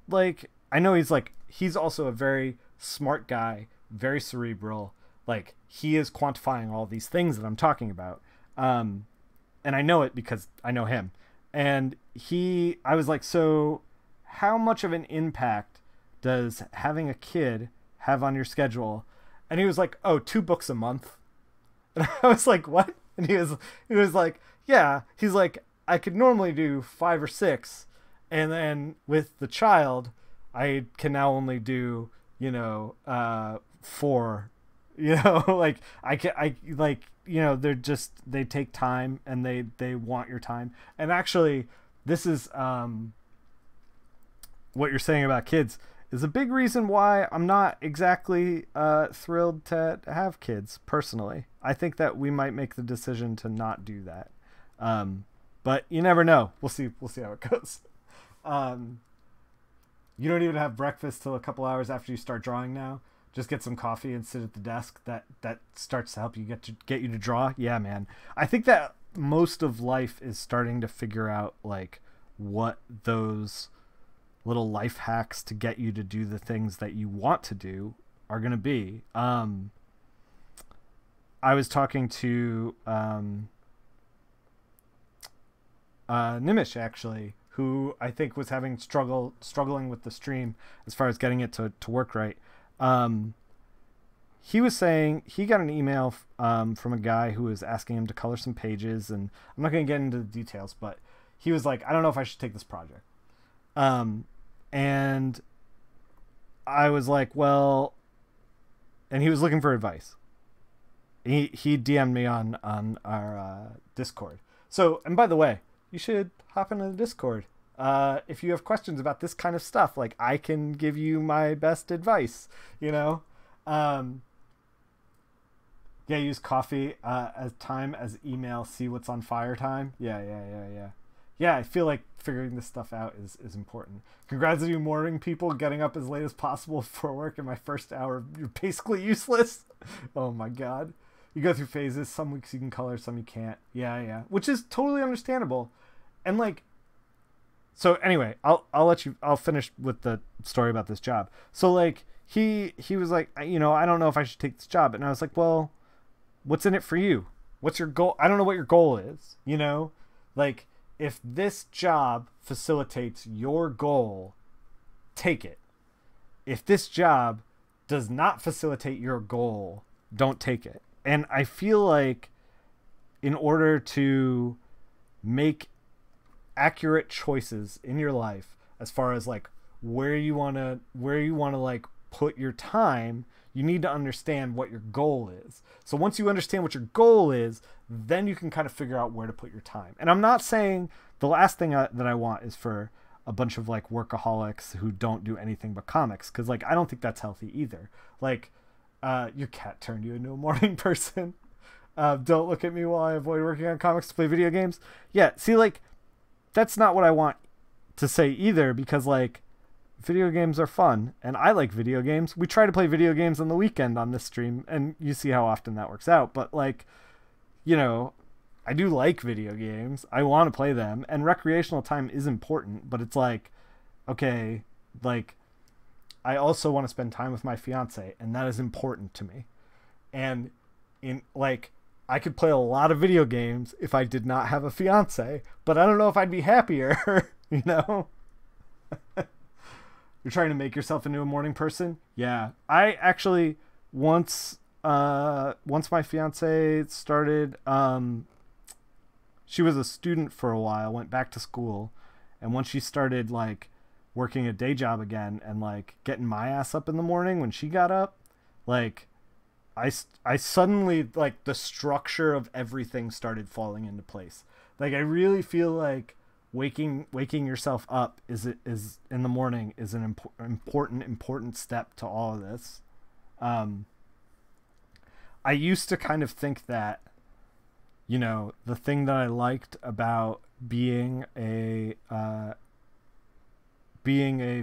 like, I know he's also a very smart guy, very cerebral. Like, he is quantifying all these things that I'm talking about, and I know it because I know him. And I was like, so how much of an impact does having a kid have on your schedule? And he was like, oh, 2 books a month. And I was like, what? And he was like, yeah. He's like, I could normally do 5 or 6, and then with the child, I can now only do 4. Like, they take time, and they want your time. And actually, this is what you're saying about kids is a big reason why I'm not exactly thrilled to have kids personally. I think that we might make the decision to not do that. But you never know. We'll see how it goes. You don't even have breakfast till a couple hours after you start drawing now. Just get some coffee and sit at the desk. That starts to help you get you to draw. Yeah, man. I think that most of life is starting to figure out like what those little life hacks to get you to do the things that you want to do are going to be. I was talking to Nimish, actually, who I think was having struggling with the stream as far as getting it to work right. He was saying he got an email from a guy who was asking him to color some pages, and I'm not going to get into the details, but he was like, I don't know if I should take this project. And I was like, well, and he was looking for advice. He DM'd me on our Discord. So, and by the way, you should hop into the Discord. If you have questions about this kind of stuff, like, I can give you my best advice, Yeah, use coffee as time as email, see what's on fire time. Yeah, I feel like figuring this stuff out is important. Congrats to you morning people, getting up as late as possible for work in my first hour. You're basically useless. Oh my god. You go through phases. Some weeks you can color, some you can't. Yeah. Which is totally understandable. And like, so anyway, I'll finish with the story about this job. So like, he was like, I don't know if I should take this job. And I was like, well, what's in it for you? What's your goal? I don't know what your goal is, like, if this job facilitates your goal, take it. If this job does not facilitate your goal, don't take it. And I feel like in order to make accurate choices in your life, as far as like where you want to like put your time, you need to understand what your goal is. So once you understand what your goal is, then you can kind of figure out where to put your time. And I'm not saying the last thing that I want is for a bunch of like workaholics who don't do anything but comics, because like I don't think that's healthy either. Like, your cat turned you into a morning person. Don't look at me while I avoid working on comics to play video games. Yeah, see, like, that's not what I want to say either, because like, video games are fun, and I like video games. We try to play video games on the weekend on this stream, and you see how often that works out. But like, I do like video games. I want to play them, and recreational time is important, but it's like, okay, like, I also want to spend time with my fiance, and that is important to me. And I could play a lot of video games if I did not have a fiance, but I don't know if I'd be happier, You're trying to make yourself into a morning person? Yeah. I actually, once my fiance started, she was a student for a while, went back to school, and once she started like working a day job again and like getting my ass up in the morning when she got up, like I suddenly, like, the structure of everything started falling into place. Like, I really feel like waking yourself up is in the morning is an important step to all of this. Um, I used to kind of think that, you know, the thing that I liked about being a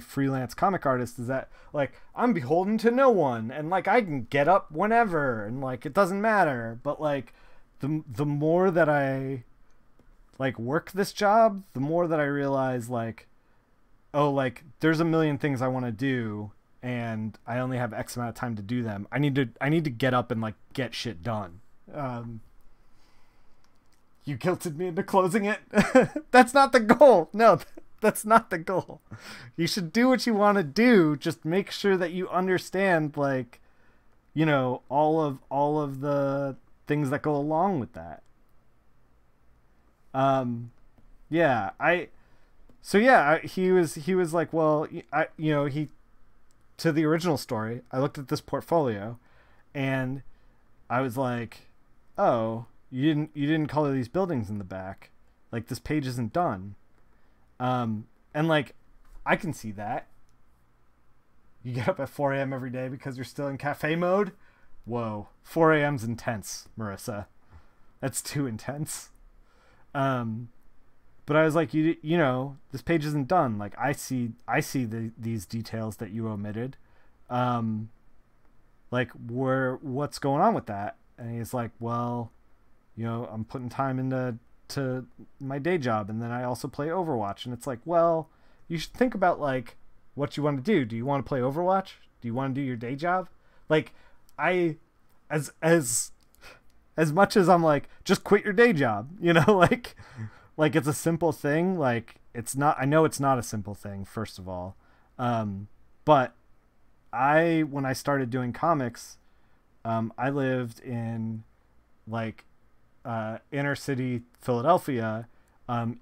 freelance comic artist is that, like, I'm beholden to no one, and, like, I can get up whenever, and, like, it doesn't matter. But, like, the more that I, like, work this job, the more that I realize, like, oh, like, there's a million things I want to do, and I only have X amount of time to do them. I need to get up and, like, get shit done. You guilted me into closing it. That's not the goal. No, that's not the goal. You should do what you want to do. Just make sure that you understand, like, you know, all of the things that go along with that. Yeah, he was like, well, he to the original story. I looked at this portfolio, and I was like, oh, you didn't color these buildings in the back. Like, this page isn't done. And, like, I can see that. You get up at 4 a.m. every day because you're still in cafe mode? Whoa. 4 a.m.'s intense, Marissa. That's too intense. But I was like, you know, this page isn't done. Like, I see these details that you omitted. Like, what's going on with that? And he's like, well, you know, I'm putting time into my day job, and then I also play Overwatch. And it's like, well, you should think about, like, what you want to do. Do you want to play Overwatch? Do you want to do your day job? Like, as much as I'm like, just quit your day job, you know, like it's a simple thing. Like, it's not, I know it's not a simple thing, first of all. But when I started doing comics, I lived in, like, inner city Philadelphia,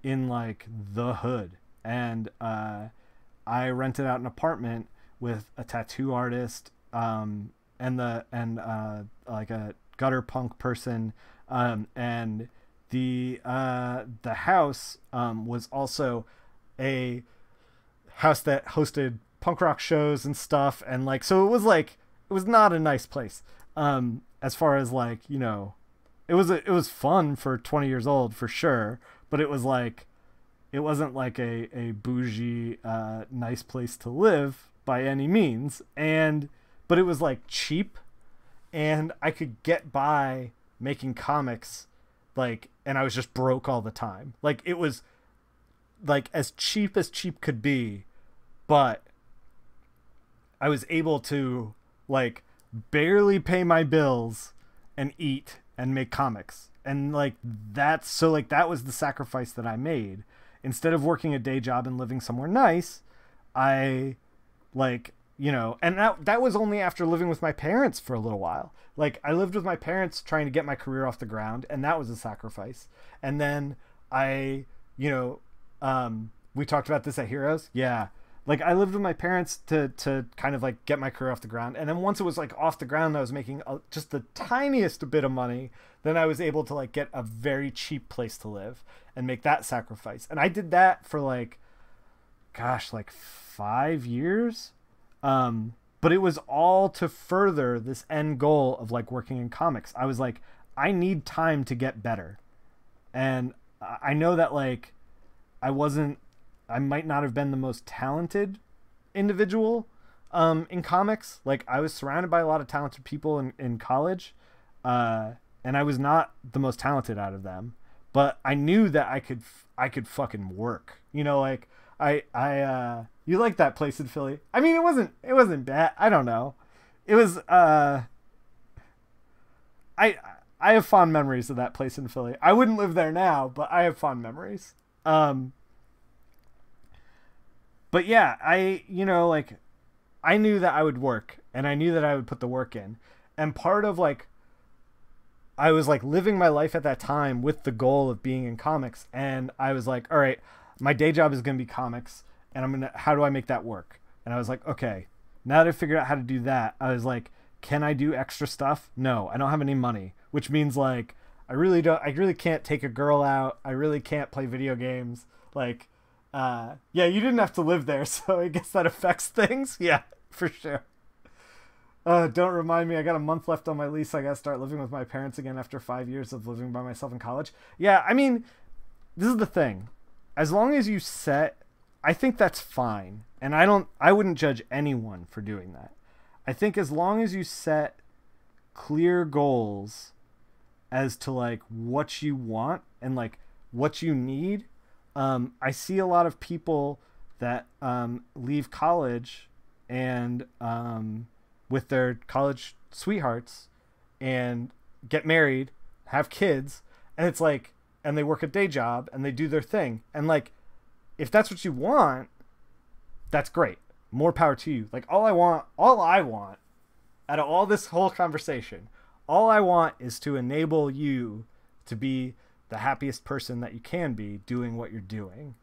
in, like, the hood. And I rented out an apartment with a tattoo artist, and like a gutter punk person, and the house was also a house that hosted punk rock shows and stuff, and, like, so it was not a nice place, as far as, like, you know, it was fun for 20 years old, for sure, but it was like, it wasn't like a bougie, nice place to live by any means. But it was, like, cheap, and I could get by making comics, like, and I was just broke all the time. Like, it was, like, as cheap could be, but I was able to, like, barely pay my bills and eat and make comics. And, like, that was the sacrifice that I made. Instead of working a day job and living somewhere nice, I, like, you know, and that was only after living with my parents for a little while. Like, I lived with my parents trying to get my career off the ground, and that was a sacrifice. And then you know, we talked about this at Heroes. Yeah. Like, I lived with my parents to kind of, like, get my career off the ground. And then once it was, like, off the ground, I was making just the tiniest bit of money. Then I was able to, like, get a very cheap place to live and make that sacrifice. And I did that for, like, gosh, like 5 years. But it was all to further this end goal of, like, working in comics. I was like, I need time to get better. And I know that, like, I might not have been the most talented individual in comics. Like, I was surrounded by a lot of talented people in college, and I was not the most talented out of them. But I knew that I could fucking work. You know, like, you like that place in Philly? I mean, it wasn't bad. I don't know. It was I have fond memories of that place in Philly. I wouldn't live there now, but I have fond memories. But yeah, you know, like, I knew that I would work, and I knew that I would put the work in. And part of, like, I was, like, living my life at that time with the goal of being in comics. And I was like, all right, my day job is going to be comics, and how do I make that work? And I was like, okay, now that I figured out how to do that, I was like, Can I do extra stuff? No, I don't have any money, which means like I really can't take a girl out. I really can't play video games. Like, yeah, you didn't have to live there, so I guess that affects things. Yeah, for sure. Don't remind me. I got a month left on my lease. I got to start living with my parents again after 5 years of living by myself in college. Yeah, I mean, this is the thing. As long as you set, I think that's fine. And I wouldn't judge anyone for doing that. I think as long as you set clear goals as to like what you want and like what you need. I see a lot of people that leave college and with their college sweethearts and get married, have kids, and it's like, and they work a day job and they do their thing. And like, if that's what you want, that's great. More power to you. Like all I want out of all this whole conversation, all I want is to enable you to be the happiest person that you can be doing what you're doing.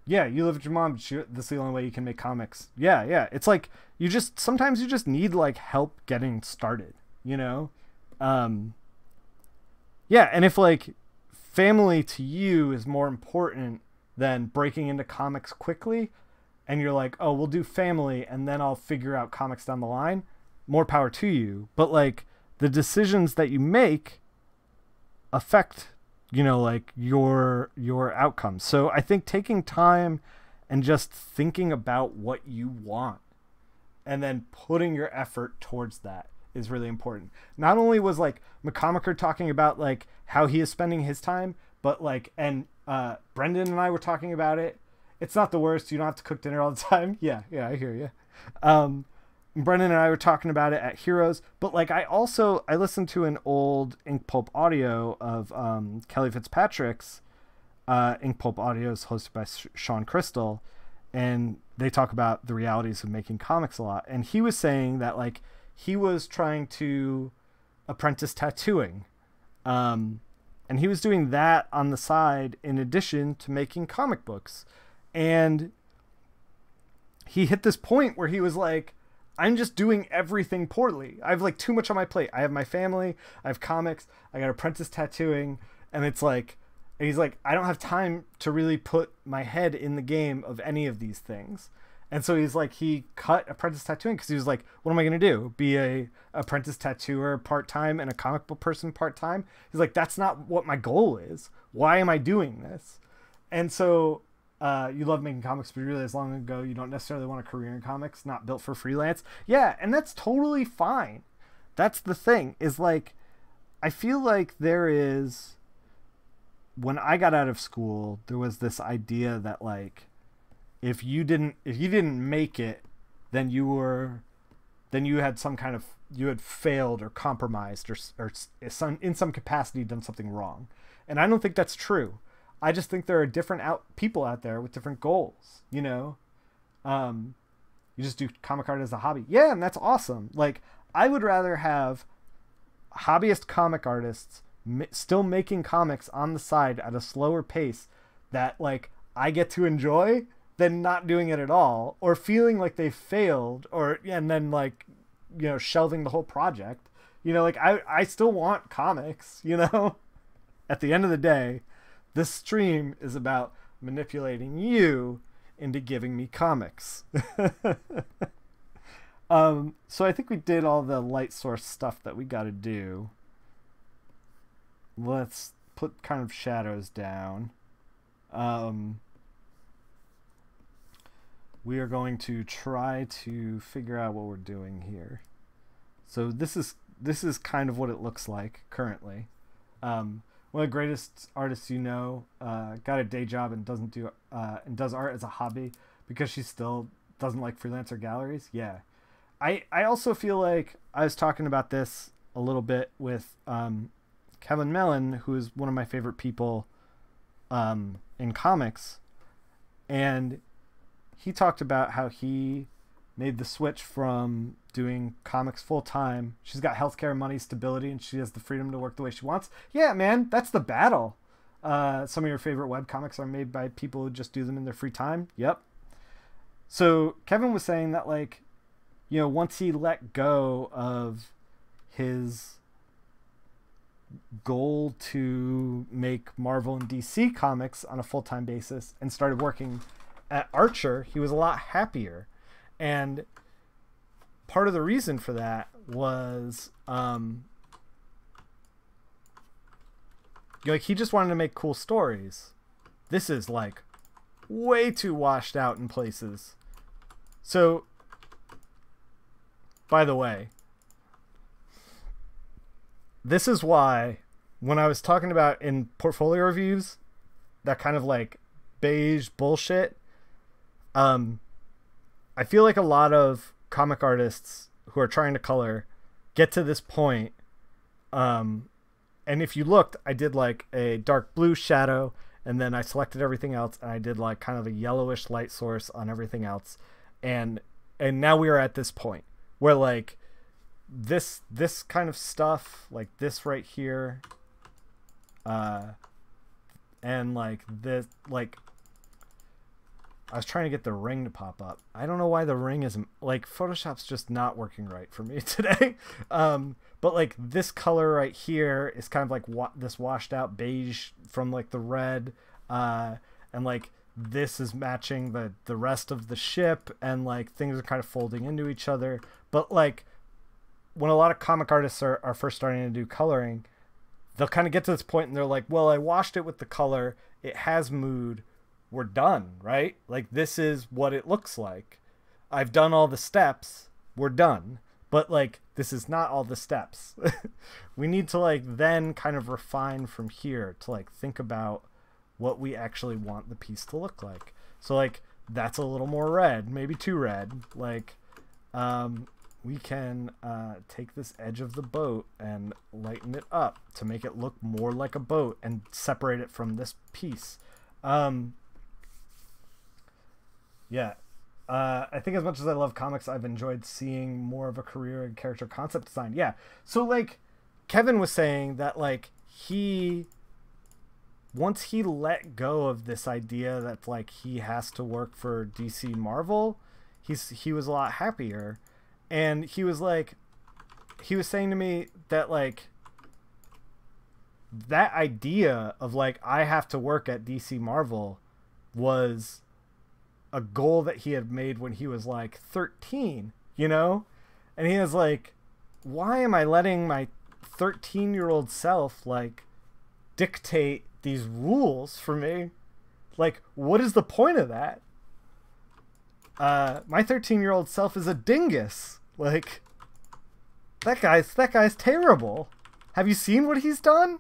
Yeah, you live with your mom. This is the only way you can make comics. Yeah. It's like sometimes you just need like help getting started, you know? Yeah, and if like family to you is more important than breaking into comics quickly, and you're like, oh, we'll do family and then I'll figure out comics down the line, more power to you. But like the decisions that you make affect, you know, like your outcomes. So I think taking time and just thinking about what you want and then putting your effort towards that is really important. Not only was like McComicker talking about like how he is spending his time, but like, and Brendan and I were talking about it. It's not the worst. You don't have to cook dinner all the time. Yeah, I hear you. Brendan and I were talking about it at Heroes, but like I listened to an old Ink Pulp audio of Kelly Fitzpatrick's. Ink Pulp audio is hosted by Sean Crystal, and they talk about the realities of making comics a lot. And he was saying that like he was trying to apprentice tattooing, and he was doing that on the side in addition to making comic books. And he hit this point where he was like, I'm just doing everything poorly. I have like too much on my plate. I have my family, I have comics, I got apprentice tattooing, and it's like, and he's like, I don't have time to really put my head in the game of any of these things. And so he's like, he cut apprentice tattooing because he was like, what am I going to do? Be a apprentice tattooer part-time and a comic book person part-time? He's like, that's not what my goal is. Why am I doing this? And so you love making comics, but you realized long ago you don't necessarily want a career in comics, not built for freelance. Yeah, and that's totally fine. That's the thing, is like, I feel like there is, when I got out of school, there was this idea that like, if you didn't make it, then you had some kind of, you had failed or compromised or in some capacity done something wrong. And I don't think that's true. I just think there are different people out there with different goals, you know? You just do comic art as a hobby. Yeah, and that's awesome. Like, I would rather have hobbyist comic artists still making comics on the side at a slower pace that, like, I get to enjoy than not doing it at all, or feeling like they failed, and then, like, you know, shelving the whole project. You know, like, I still want comics, you know? At the end of the day, this stream is about manipulating you into giving me comics. So I think we did all the light source stuff that we got to do. Let's put kind of shadows down. We are going to try to figure out what we're doing here. So this is kind of what it looks like currently. One of the greatest artists you know, got a day job and does art as a hobby because she still doesn't like freelancer galleries. Yeah. I also feel like I was talking about this a little bit with Kevin Mellon, who is one of my favorite people in comics. And he talked about how he made the switch from doing comics full time. She's got healthcare, money, stability, and she has the freedom to work the way she wants. Yeah, man, that's the battle. Some of your favorite web comics are made by people who just do them in their free time. Yep. So Kevin was saying that, like, once he let go of his goal to make Marvel and DC comics on a full-time basis and started working at Archer, he was a lot happier. And part of the reason for that was like he just wanted to make cool stories. This is like way too washed out in places. So, by the way, this is why when I was talking about in portfolio reviews, that kind of like beige bullshit, I feel like a lot of comic artists who are trying to color get to this point. And if you looked, I did like a dark blue shadow, and then I selected everything else, and I did like kind of a yellowish light source on everything else. And now we are at this point where like this kind of stuff, like this right here, and like this, like I was trying to get the ring to pop up. I don't know why the ring isn't, like, Photoshop's just not working right for me today. But like this color right here is kind of like this washed out beige from like the red, and like this is matching the rest of the ship, and like things are kind of folding into each other. But like when a lot of comic artists are first starting to do coloring, they'll kind of get to this point and they're like, well, I washed it with the color, it has mood, we're done, right? Like this is what it looks like. I've done all the steps, we're done. But like this is not all the steps. We need to like then kind of refine from here to like think about what we actually want the piece to look like. So like that's a little more red, maybe too red. Like we can take this edge of the boat and lighten it up to make it look more like a boat and separate it from this piece. Yeah. I think as much as I love comics, I've enjoyed seeing more of a career in character concept design. Yeah. So like Kevin was saying that like once he let go of this idea that like he has to work for DC Marvel, he was a lot happier. And he was saying to me that like that idea of like I have to work at DC Marvel was a goal that he had made when he was like 13, you know? And he was like, why am I letting my 13-year-old self like dictate these rules for me? Like, what is the point of that? My 13-year-old self is a dingus. Like, that guy's terrible. Have you seen what he's done?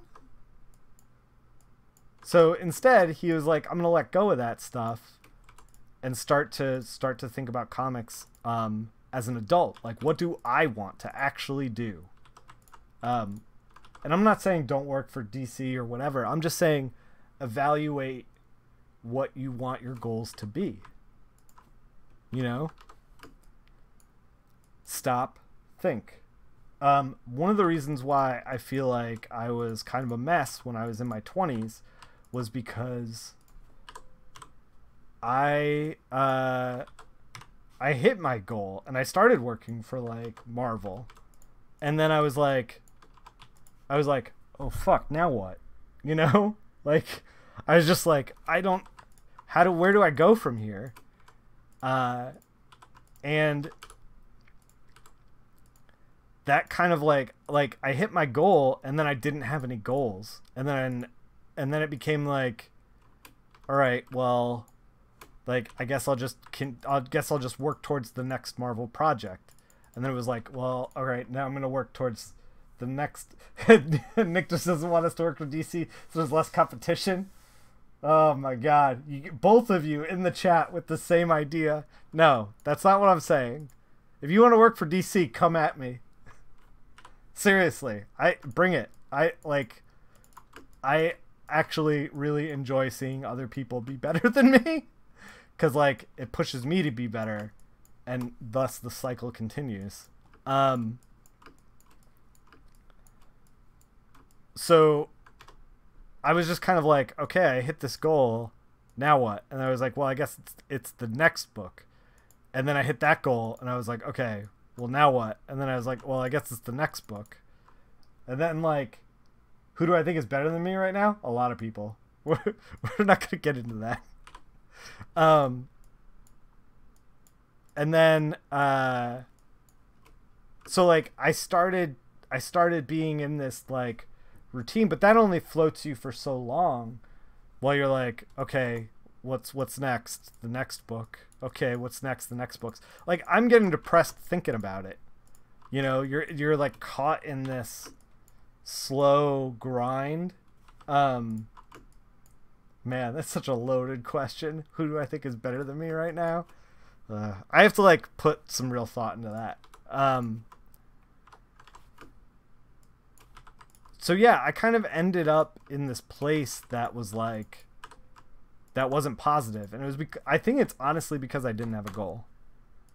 So instead, he was like, I'm gonna let go of that stuff and start to think about comics as an adult. Like, what do I want to actually do? And I'm not saying don't work for DC or whatever. I'm just saying evaluate what you want your goals to be. You know? Stop, think. One of the reasons why I feel like I was kind of a mess when I was in my 20s was because I hit my goal and I started working for like Marvel, and then I was like, oh fuck, now what? You know? Like I was just like, where do I go from here? And that kind of like I hit my goal and then I didn't have any goals, and then it became like, all right, well, like I guess I'll just work towards the next Marvel project. And then it was like, well, all right, now I'm gonna work towards the next. Nick just doesn't want us to work with DC, so there's less competition. Oh my god, both of you in the chat with the same idea. No, that's not what I'm saying. If you want to work for DC, come at me. Seriously, bring it. I actually really enjoy seeing other people be better than me, because like it pushes me to be better, and thus the cycle continues. So I was just kind of like, okay, I hit this goal, now what? And I was like, well, I guess it's the next book. And then I hit that goal and I was like, okay, well, now what? And then I was like, well, I guess it's the next book. And then, like, who do I think is better than me right now? A lot of people. We're not going to get into that. And then, so, like, I started being in this, like, routine, but that only floats you for so long while you're like, okay, what's next? The next book. Okay, what's next? The next book's. Like, I'm getting depressed thinking about it. You know, you're like caught in this slow grind. Man, that's such a loaded question. Who do I think is better than me right now? I have to like put some real thought into that. So yeah, I kind of ended up in this place that was like, that wasn't positive, and it was I think it's honestly because I didn't have a goal.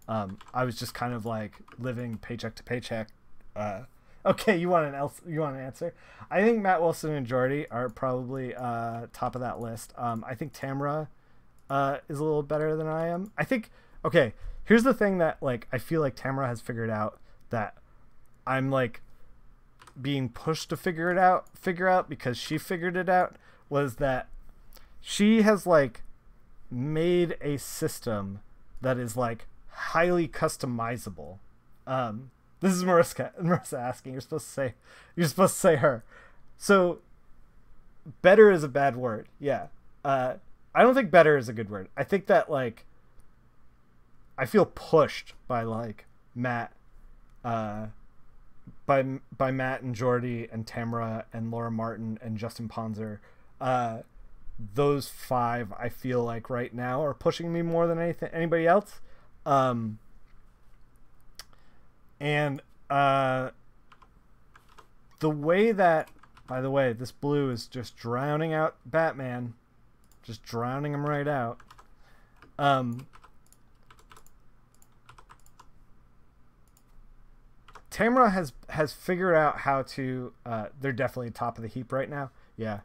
I was just kind of like living paycheck to paycheck. Okay, you want an answer? I think Matt Wilson and Jordy are probably top of that list. I think Tamra is a little better than I am. I think, okay, here's the thing that like I feel like Tamra has figured out that I'm like being pushed to figure out because she figured it out, was that she has like made a system that is like highly customizable. This is Marissa asking. You're supposed to say her. So better is a bad word. Yeah. I don't think better is a good word. I think that like I feel pushed by like Matt, by Matt and Jordy and Tamra and Laura Martin and Justin Ponzer. Those 5 I feel like right now are pushing me more than anybody else. And the way that, by the way, this blue is just drowning out Batman, just drowning him right out. Tamra has figured out how to, they're definitely top of the heap right now. Yeah.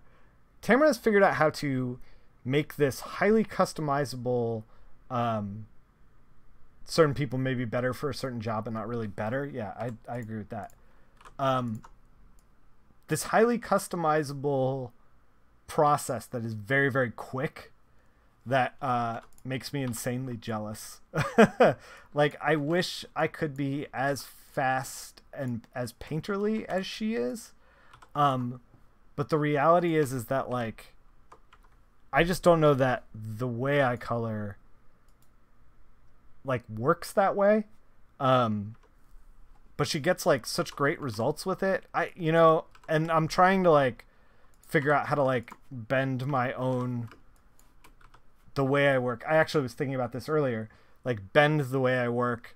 Tamra has figured out how to make this highly customizable, certain people may be better for a certain job and not really better. Yeah, I agree with that. This highly customizable process that is very, very quick that makes me insanely jealous. Like, I wish I could be as fast and as painterly as she is. But the reality is that, like, I just don't know that the way I color, like, works that way. But she gets, like, such great results with it. And I'm trying to, like, figure out how to, like, bend my own, the way I work. I actually was thinking about this earlier. Like, bend the way I work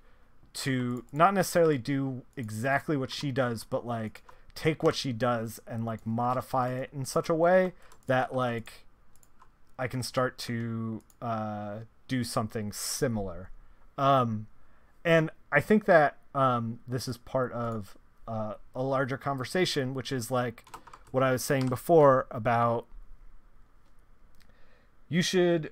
to not necessarily do exactly what she does, but, like, take what she does and like modify it in such a way that like I can start to do something similar. And I think that this is part of a larger conversation, which is like what I was saying before about you should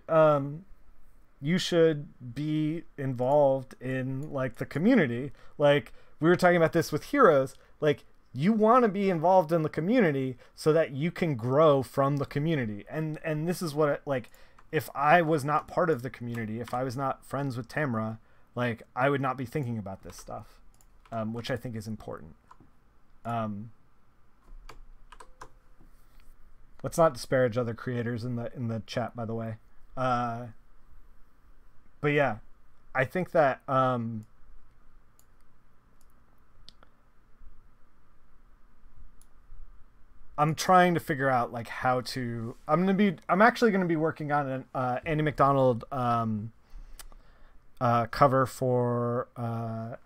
be involved in like the community. Like we were talking about this with Heroes, like you want to be involved in the community so that you can grow from the community. And this is what, like, if I was not part of the community, if I was not friends with Tamra, like, I would not be thinking about this stuff, which I think is important. Let's not disparage other creators in the chat, by the way. But yeah, I think that, I'm trying to figure out like how to. I'm actually gonna be working on an Andy McDonald cover for.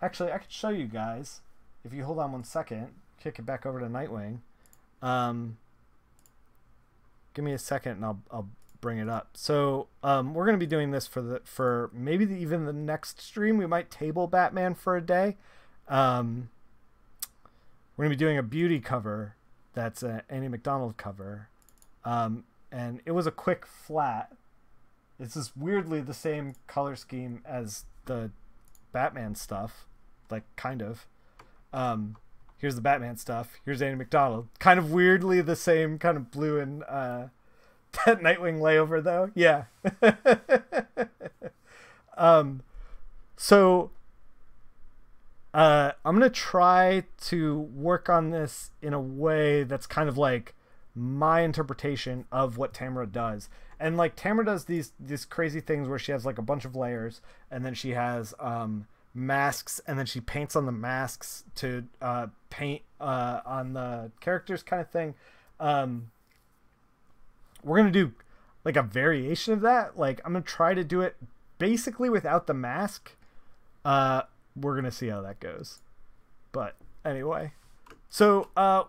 Actually, I can show you guys if you hold on one second. Kick it back over to Nightwing. Give me a second and I'll bring it up. So we're gonna be doing this for maybe even the next stream. We might table Batman for a day. We're gonna be doing a beauty cover. That's an Andy McDonald cover. And it was a quick flat. It's just weirdly the same color scheme as the Batman stuff. like kind of. Here's the Batman stuff. Here's Andy McDonald. Kind of weirdly the same kind of blue and that Nightwing layover though. Yeah. So I'm gonna try to work on this in a way that's kind of like my interpretation of what Tamara does. And like Tamara does these crazy things where she has like a bunch of layers, and then she has masks, and then she paints on the masks to paint on the characters kind of thing. We're gonna do like a variation of that. Like I'm gonna try to do it basically without the mask. We're gonna see how that goes. But anyway, so I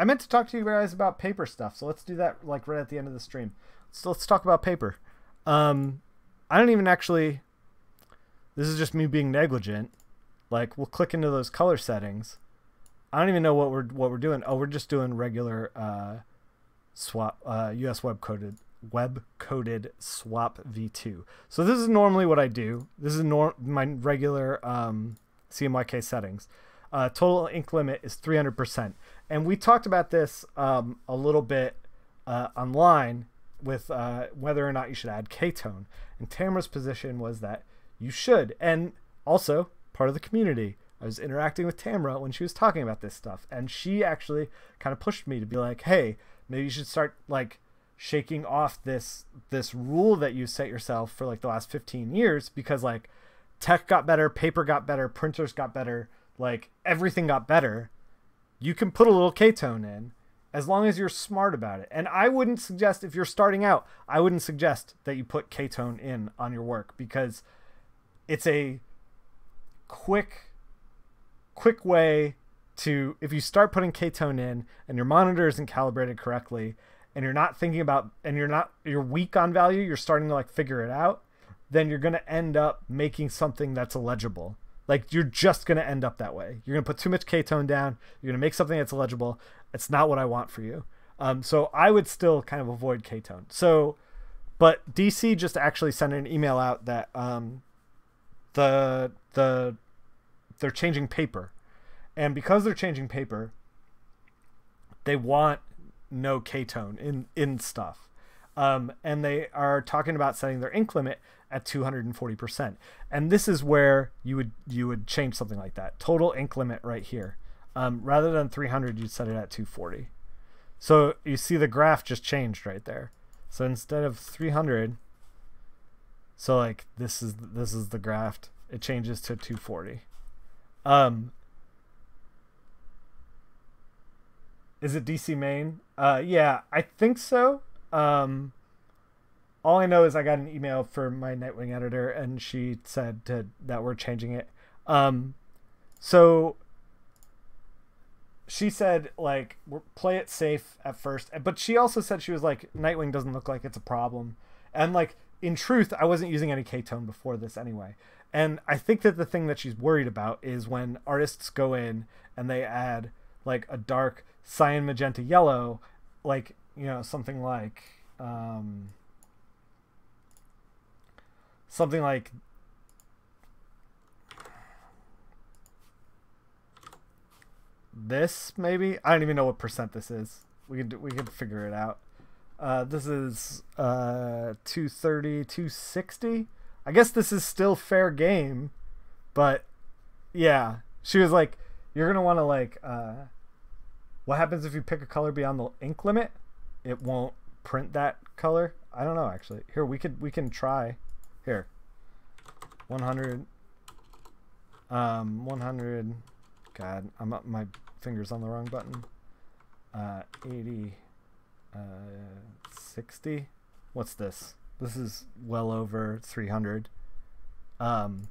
meant to talk to you guys about paper stuff, so let's do that like right at the end of the stream. So let's talk about paper. I don't even actually, this is just me being negligent. Like we'll click into those color settings. I don't even know what we're doing. Oh, we're just doing regular swap US web coded swap v2. So this is normally what I do. This is my regular CMYK settings. Total ink limit is 300%. And we talked about this a little bit online with whether or not you should add K-tone. And Tamara's position was that you should. And also, part of the community. I was interacting with Tamara when she was talking about this stuff. And she actually kind of pushed me to be like, hey, maybe you should start like shaking off this rule that you set yourself for like the last 15 years, because like tech got better, paper got better, printers got better, like everything got better. You can put a little K-tone in as long as you're smart about it. And I wouldn't suggest, if you're starting out, I wouldn't suggest that you put K-tone in on your work, because it's a quick way to, if you start putting K-tone in and your monitor isn't calibrated correctly, and you're not thinking about, and you're weak on value, you're starting to like figure it out, then you're going to end up making something that's illegible. Like you're just going to end up that way. You're going to put too much K-tone down. You're going to make something that's illegible. It's not what I want for you. So I would still kind of avoid K-tone. So, but DC just actually sent an email out that they're changing paper. And because they're changing paper, they want no K-tone in stuff. And they are talking about setting their ink limit at 240%. And this is where you would change something like that. Total ink limit right here. Rather than 300, you'd set it at 240. So you see the graph just changed right there. So instead of 300, so like this is the graph, it changes to 240. Is it DC main? Yeah, I think so. All I know is I got an email from my Nightwing editor, and she said that we're changing it. So she said, like, play it safe at first. But she also said, she was like, Nightwing doesn't look like it's a problem. And, like, in truth, I wasn't using any K-tone before this anyway. And I think that the thing that she's worried about is when artists go in and they add, like, a dark cyan, magenta, yellow, like, you know, something like this, maybe. I don't even know what percent this is. We could figure it out. This is 230, 260. I guess this is still fair game, but yeah, she was like, you're gonna want to like what happens if you pick a color beyond the ink limit? It won't print that color. I don't know, actually. Here, we can try. Here. 100. 100. God, I'm up, my fingers on the wrong button. 80. 60. What's this? This is well over 300. So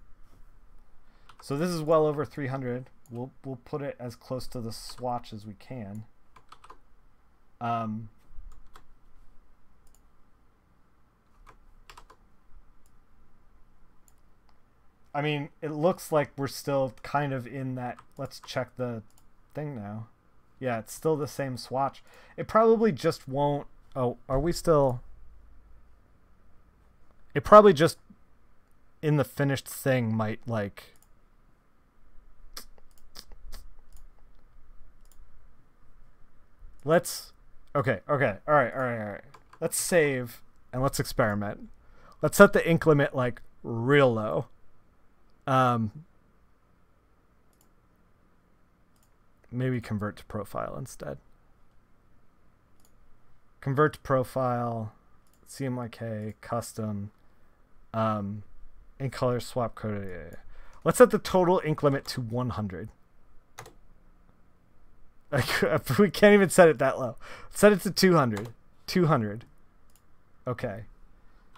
this is well over 300. We'll put it as close to the swatch as we can. I mean, it looks like we're still kind of in that. Let's check the thing now. Yeah, it's still the same swatch. It probably just won't. Oh, are we still? It probably just in the finished thing might like. let's okay. All right. Let's save and let's experiment. Let's set the ink limit like real low. Maybe convert to profile instead. Convert to profile, CMYK, custom, ink color swap code. Yeah. Let's set the total ink limit to 100. Like, we can't even set it that low. Set it to 200. 200. Okay.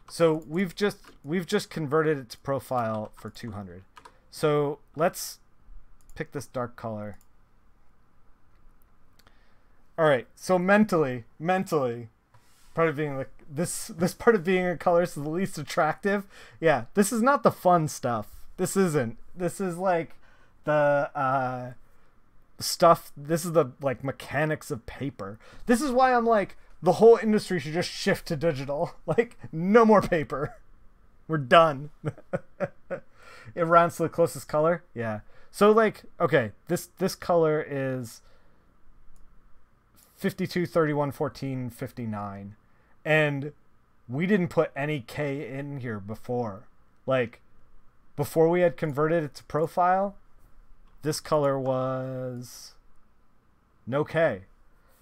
So we've just converted it to profile for 200. So let's pick this dark color. All right. So mentally, part of being like this part of being a colorist is the least attractive. Yeah, this is not the fun stuff. This isn't. This is like the stuff. This is the like mechanics of paper. This is why I'm like the whole industry should just shift to digital. Like no more paper. We're done. It rounds to the closest color. Yeah. So like okay, this color is 52, 31, 14, 59. And we didn't put any K in here before. Like, before we had converted it to profile, this color was no K.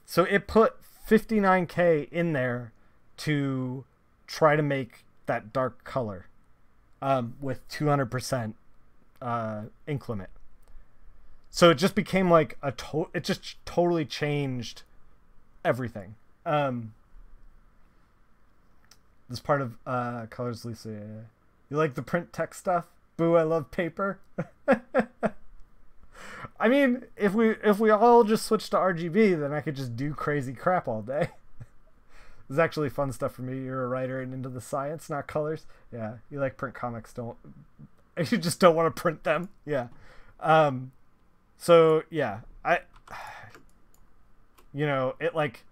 So it put 59K in there to try to make that dark color with 200% ink limit. So it just became like it just totally changed everything. This part of colors, Lisa. Yeah. You like the print text stuff? Boo! I love paper. I mean, if we all just switch to RGB, then I could just do crazy crap all day. This is actually fun stuff for me. You're a writer and into the science, not colors. Yeah, you like print comics. You just don't want to print them. Yeah. So yeah, it like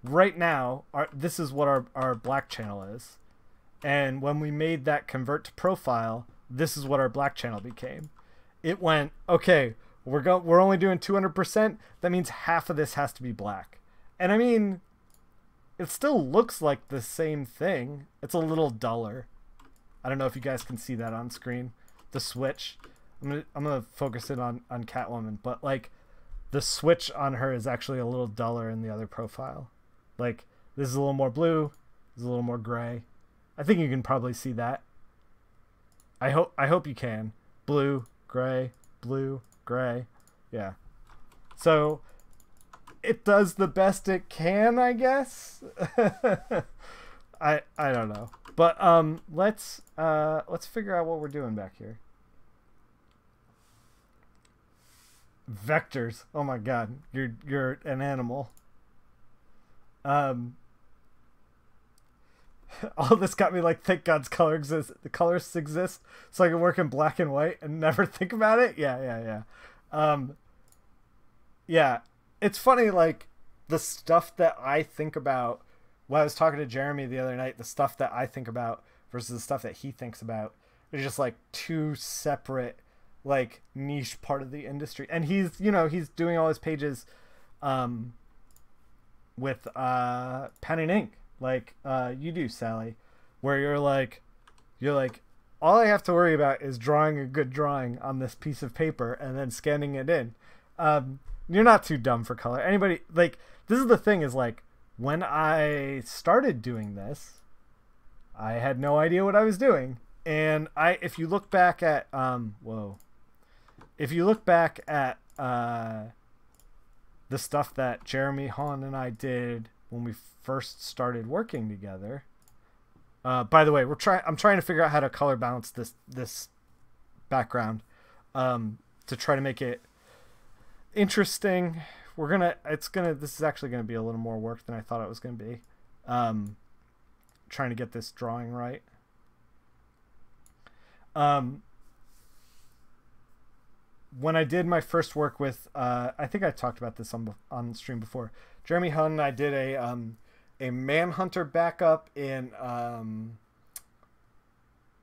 right now this is what our black channel is, and when we made that convert to profile, this is what our black channel became. It went, okay, we're only doing 200%. That means half of this has to be black. And I mean, it still looks like the same thing. It's a little duller. I don't know if you guys can see that on screen. The switch. I'm gonna focus it on Catwoman, but like the switch on her is actually a little duller in the other profile. Like this is a little more blue, this is a little more gray. I think you can probably see that. I hope you can. Blue, gray, yeah. So it does the best it can, I guess. I don't know. But let's figure out what we're doing back here. Vectors. Oh my god, you're an animal. All this got me like, thank God's the colorists exist, so I can work in black and white and never think about it. Yeah. Yeah, it's funny, like the stuff that I think about when I was talking to Jeremy the other night, the stuff that I think about versus the stuff that he thinks about is just like two separate, like niche part of the industry. And he's doing all his pages with pen and ink, like you do, Sally, where you're like all I have to worry about is drawing a good drawing on this piece of paper and then scanning it in. You're not too dumb for color. Anybody, like, this is the thing, is like when I started doing this, I had no idea what I was doing. And if you look back at the stuff that Jeremy Hahn and I did when we first started working together. By the way, I'm trying to figure out how to color balance this background to try to make it interesting. This is actually gonna be a little more work than I thought it was gonna be. Trying to get this drawing right. When I did my first work with, I think I talked about this on stream before. Jeremy Hahn and I did a Manhunter backup in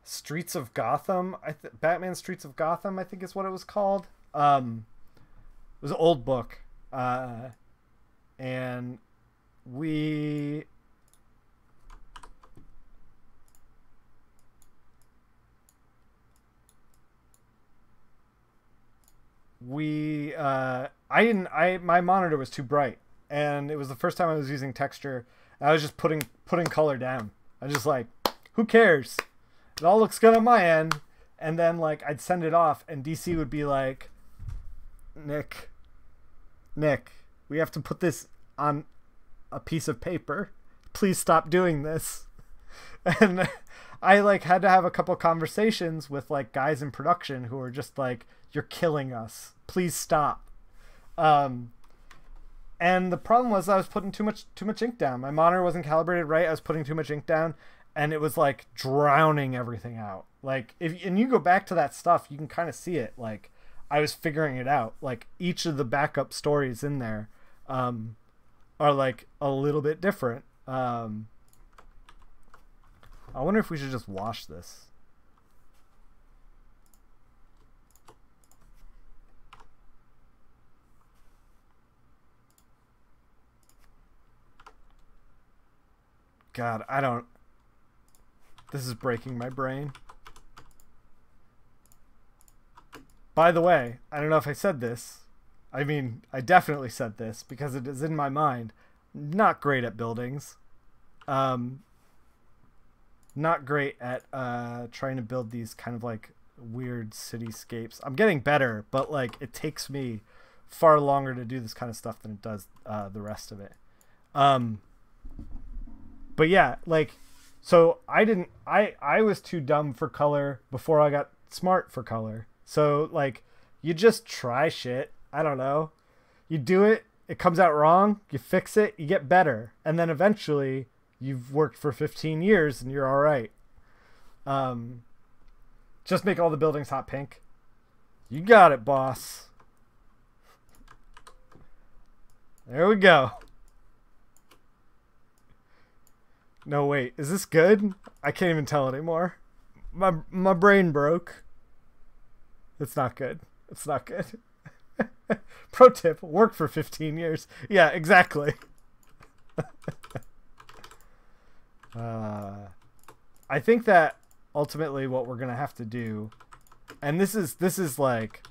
Streets of Gotham. Batman Streets of Gotham, I think is what it was called. It was an old book. and we my monitor was too bright, and it was the first time I was using texture. I was just putting color down. I was just like, who cares? It all looks good on my end. And then like I'd send it off, and DC would be like, Nick, we have to put this on a piece of paper. Please stop doing this. And I like had to have a couple conversations with like guys in production who were just like, you're killing us. Please stop. And the problem was I was putting too much ink down. My monitor wasn't calibrated right. I was putting too much ink down, and it was like drowning everything out. Like and you go back to that stuff, you can kind of see it. Like I was figuring it out. Like each of the backup stories in there are like a little bit different. I wonder if we should just wash this. God, I don't... This is breaking my brain. By the way, I don't know if I said this. I mean, I definitely said this because it is in my mind. Not great at buildings. Not great at trying to build these kind of like weird cityscapes. I'm getting better, but like it takes me far longer to do this kind of stuff than it does the rest of it. But yeah, like, so I was too dumb for color before I got smart for color. So like, you just try shit. I don't know. You do it, it comes out wrong, you fix it, you get better. And then eventually you've worked for 15 years and you're all right. Just make all the buildings hot pink. You got it, boss. There we go. No, wait. Is this good? I can't even tell anymore. My brain broke. It's not good. It's not good. Pro tip, work for 15 years. Yeah, exactly. I think that ultimately what we're going to have to do, and this is like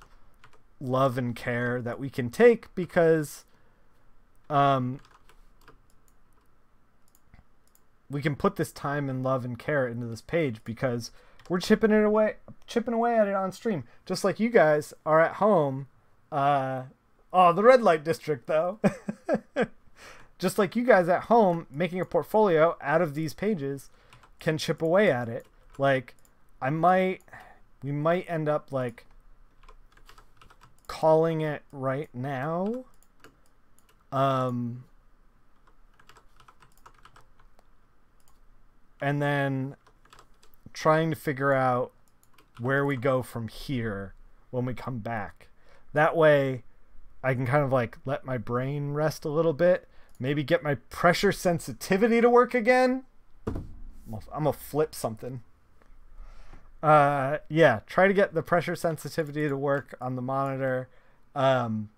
love and care that we can take because we can put this time and love and care into this page because we're chipping away at it on stream, just like you guys are at home. The red light district though. Just like you guys at home making a portfolio out of these pages can chip away at it. Like we might end up like calling it right now. And then trying to figure out where we go from here when we come back. That way I can kind of like let my brain rest a little bit. Maybe get my pressure sensitivity to work again. I'm gonna flip something. Yeah, try to get the pressure sensitivity to work on the monitor. So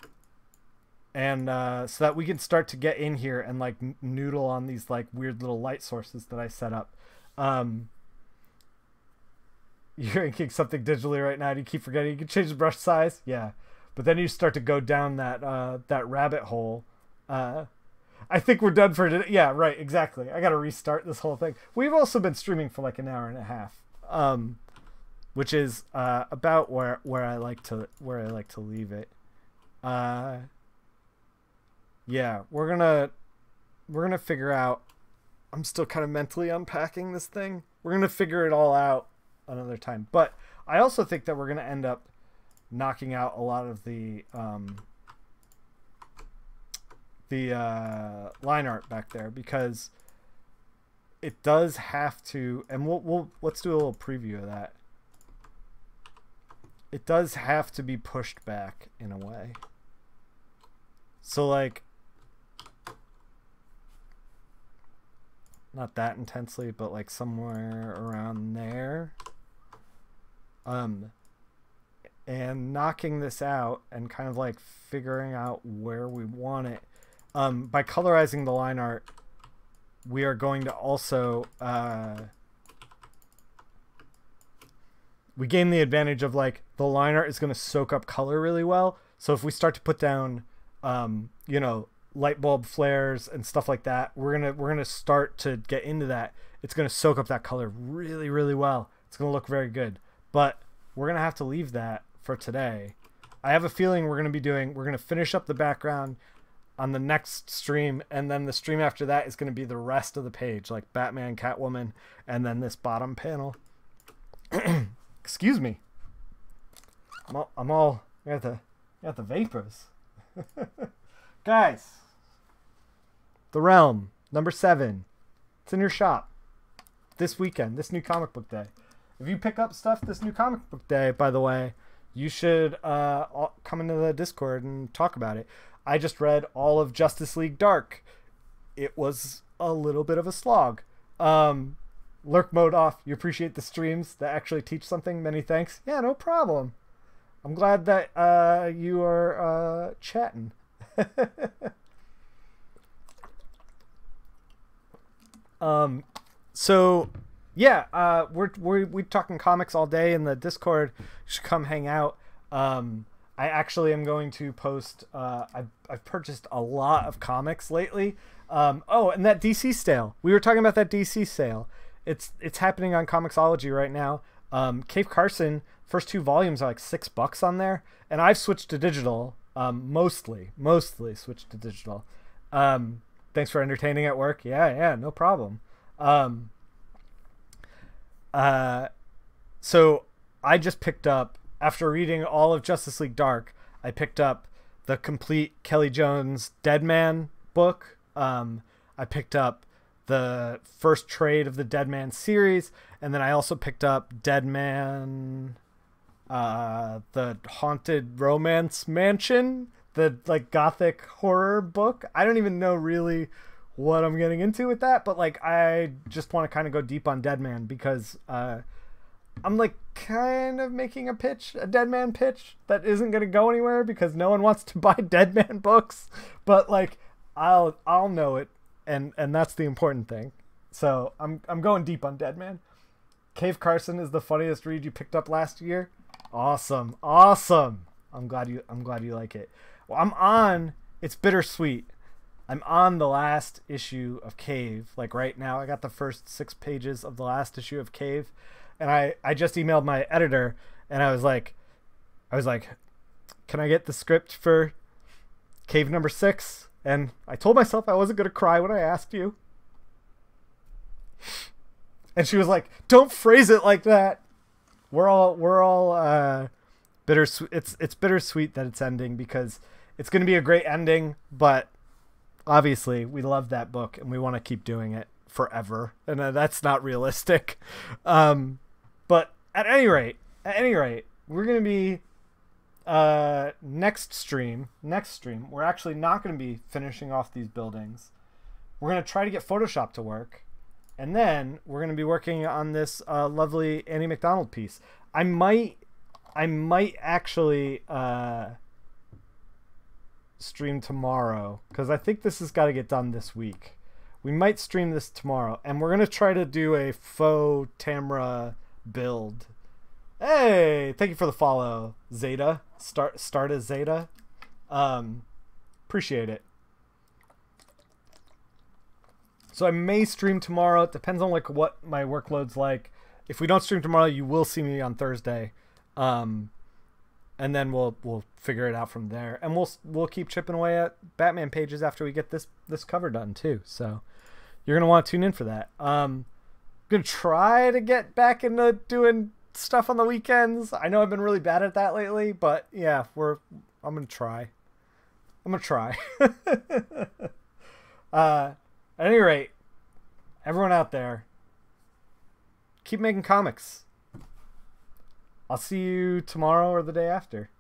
that we can start to get in here and like noodle on these like weird little light sources that I set up. You're inking something digitally right now. Do you keep forgetting you can change the brush size? Yeah, but then you start to go down that rabbit hole. I think we're done for today. Yeah, right, exactly. I got to restart this whole thing. We've also been streaming for like an hour and a half, which is about where I like to leave it. Yeah, we're gonna figure out. I'm still kind of mentally unpacking this thing. We're gonna figure it all out another time. But I also think that we're gonna end up knocking out a lot of the line art back there because it does have to. And let's do a little preview of that. It does have to be pushed back in a way. So like, not that intensely, but like somewhere around there. And knocking this out and kind of like figuring out where we want it. by colorizing the line art, we are going to also we gain the advantage of like the line art is going to soak up color really well. So if we start to put down, you know, light bulb flares and stuff like that, we're gonna start to get into that. It's gonna soak up that color really, really well. It's gonna look very good. But we're gonna have to leave that for today. I have a feeling we're gonna finish up the background on the next stream, and then the stream after that is gonna be the rest of the page, like Batman, Catwoman, and then this bottom panel. Excuse me. I'm all got the vapors. Guys, The Realm #7. It's in your shop this weekend, this new comic book day. If you pick up stuff this new comic book day, by the way, you should come into the Discord and talk about it. I just read all of Justice League Dark. It was a little bit of a slog. Lurk mode off. You appreciate the streams that actually teach something. Many thanks. Yeah, no problem. I'm glad that you are chatting. So yeah, we're talking comics all day in the Discord. You should come hang out. I actually am going to post. I've purchased a lot of comics lately. Oh, and that DC sale. We were talking about that DC sale. It's happening on Comixology right now. Cave Carson, first 2 volumes are like $6 on there, and I've switched to digital. Mostly switched to digital. Thanks for entertaining at work. Yeah, no problem. So I just picked up, after reading all of Justice League Dark, I picked up the complete Kelly Jones Deadman book. I picked up the first trade of the Deadman series, and then I also picked up Deadman, the Haunted Romance Mansion, the like gothic horror book. I don't even know really what I'm getting into with that, but like I just want to kind of go deep on Deadman because I'm like kind of making a Deadman pitch that isn't going to go anywhere because no one wants to buy Deadman books, but like I'll know it, and that's the important thing. So I'm going deep on Deadman. Cave Carson is the funniest read you picked up last year. Awesome. I'm glad you like it. Well, it's bittersweet. I'm on the last issue of Cave. Like right now, I got the first 6 pages of the last issue of Cave, and I just emailed my editor, and I was like, can I get the script for Cave #6? And I told myself I wasn't gonna cry when I asked you, and she was like, don't phrase it like that. We're all bittersweet. It's bittersweet that it's ending because it's gonna be a great ending, but obviously we love that book and we want to keep doing it forever, and that's not realistic. But at any rate, we're gonna be next stream we're actually not going to be finishing off these buildings. We're going to try to get Photoshop to work, and then we're going to be working on this lovely Annie McDonald piece. I might actually stream tomorrow because I think this has got to get done this week. We might stream this tomorrow, and we're going to try to do a faux Tamra build. Hey, thank you for the follow, Zeta. Start as Zeta. Appreciate it. So I may stream tomorrow. It depends on like what my workload's like. If we don't stream tomorrow, you will see me on Thursday. And then we'll figure it out from there. And we'll keep chipping away at Batman pages after we get this cover done too. So you're gonna want to tune in for that. I'm gonna try to get back into doing stuff on the weekends. I know I've been really bad at that lately, but yeah, I'm gonna try. At any rate, everyone out there, keep making comics. I'll see you tomorrow or the day after.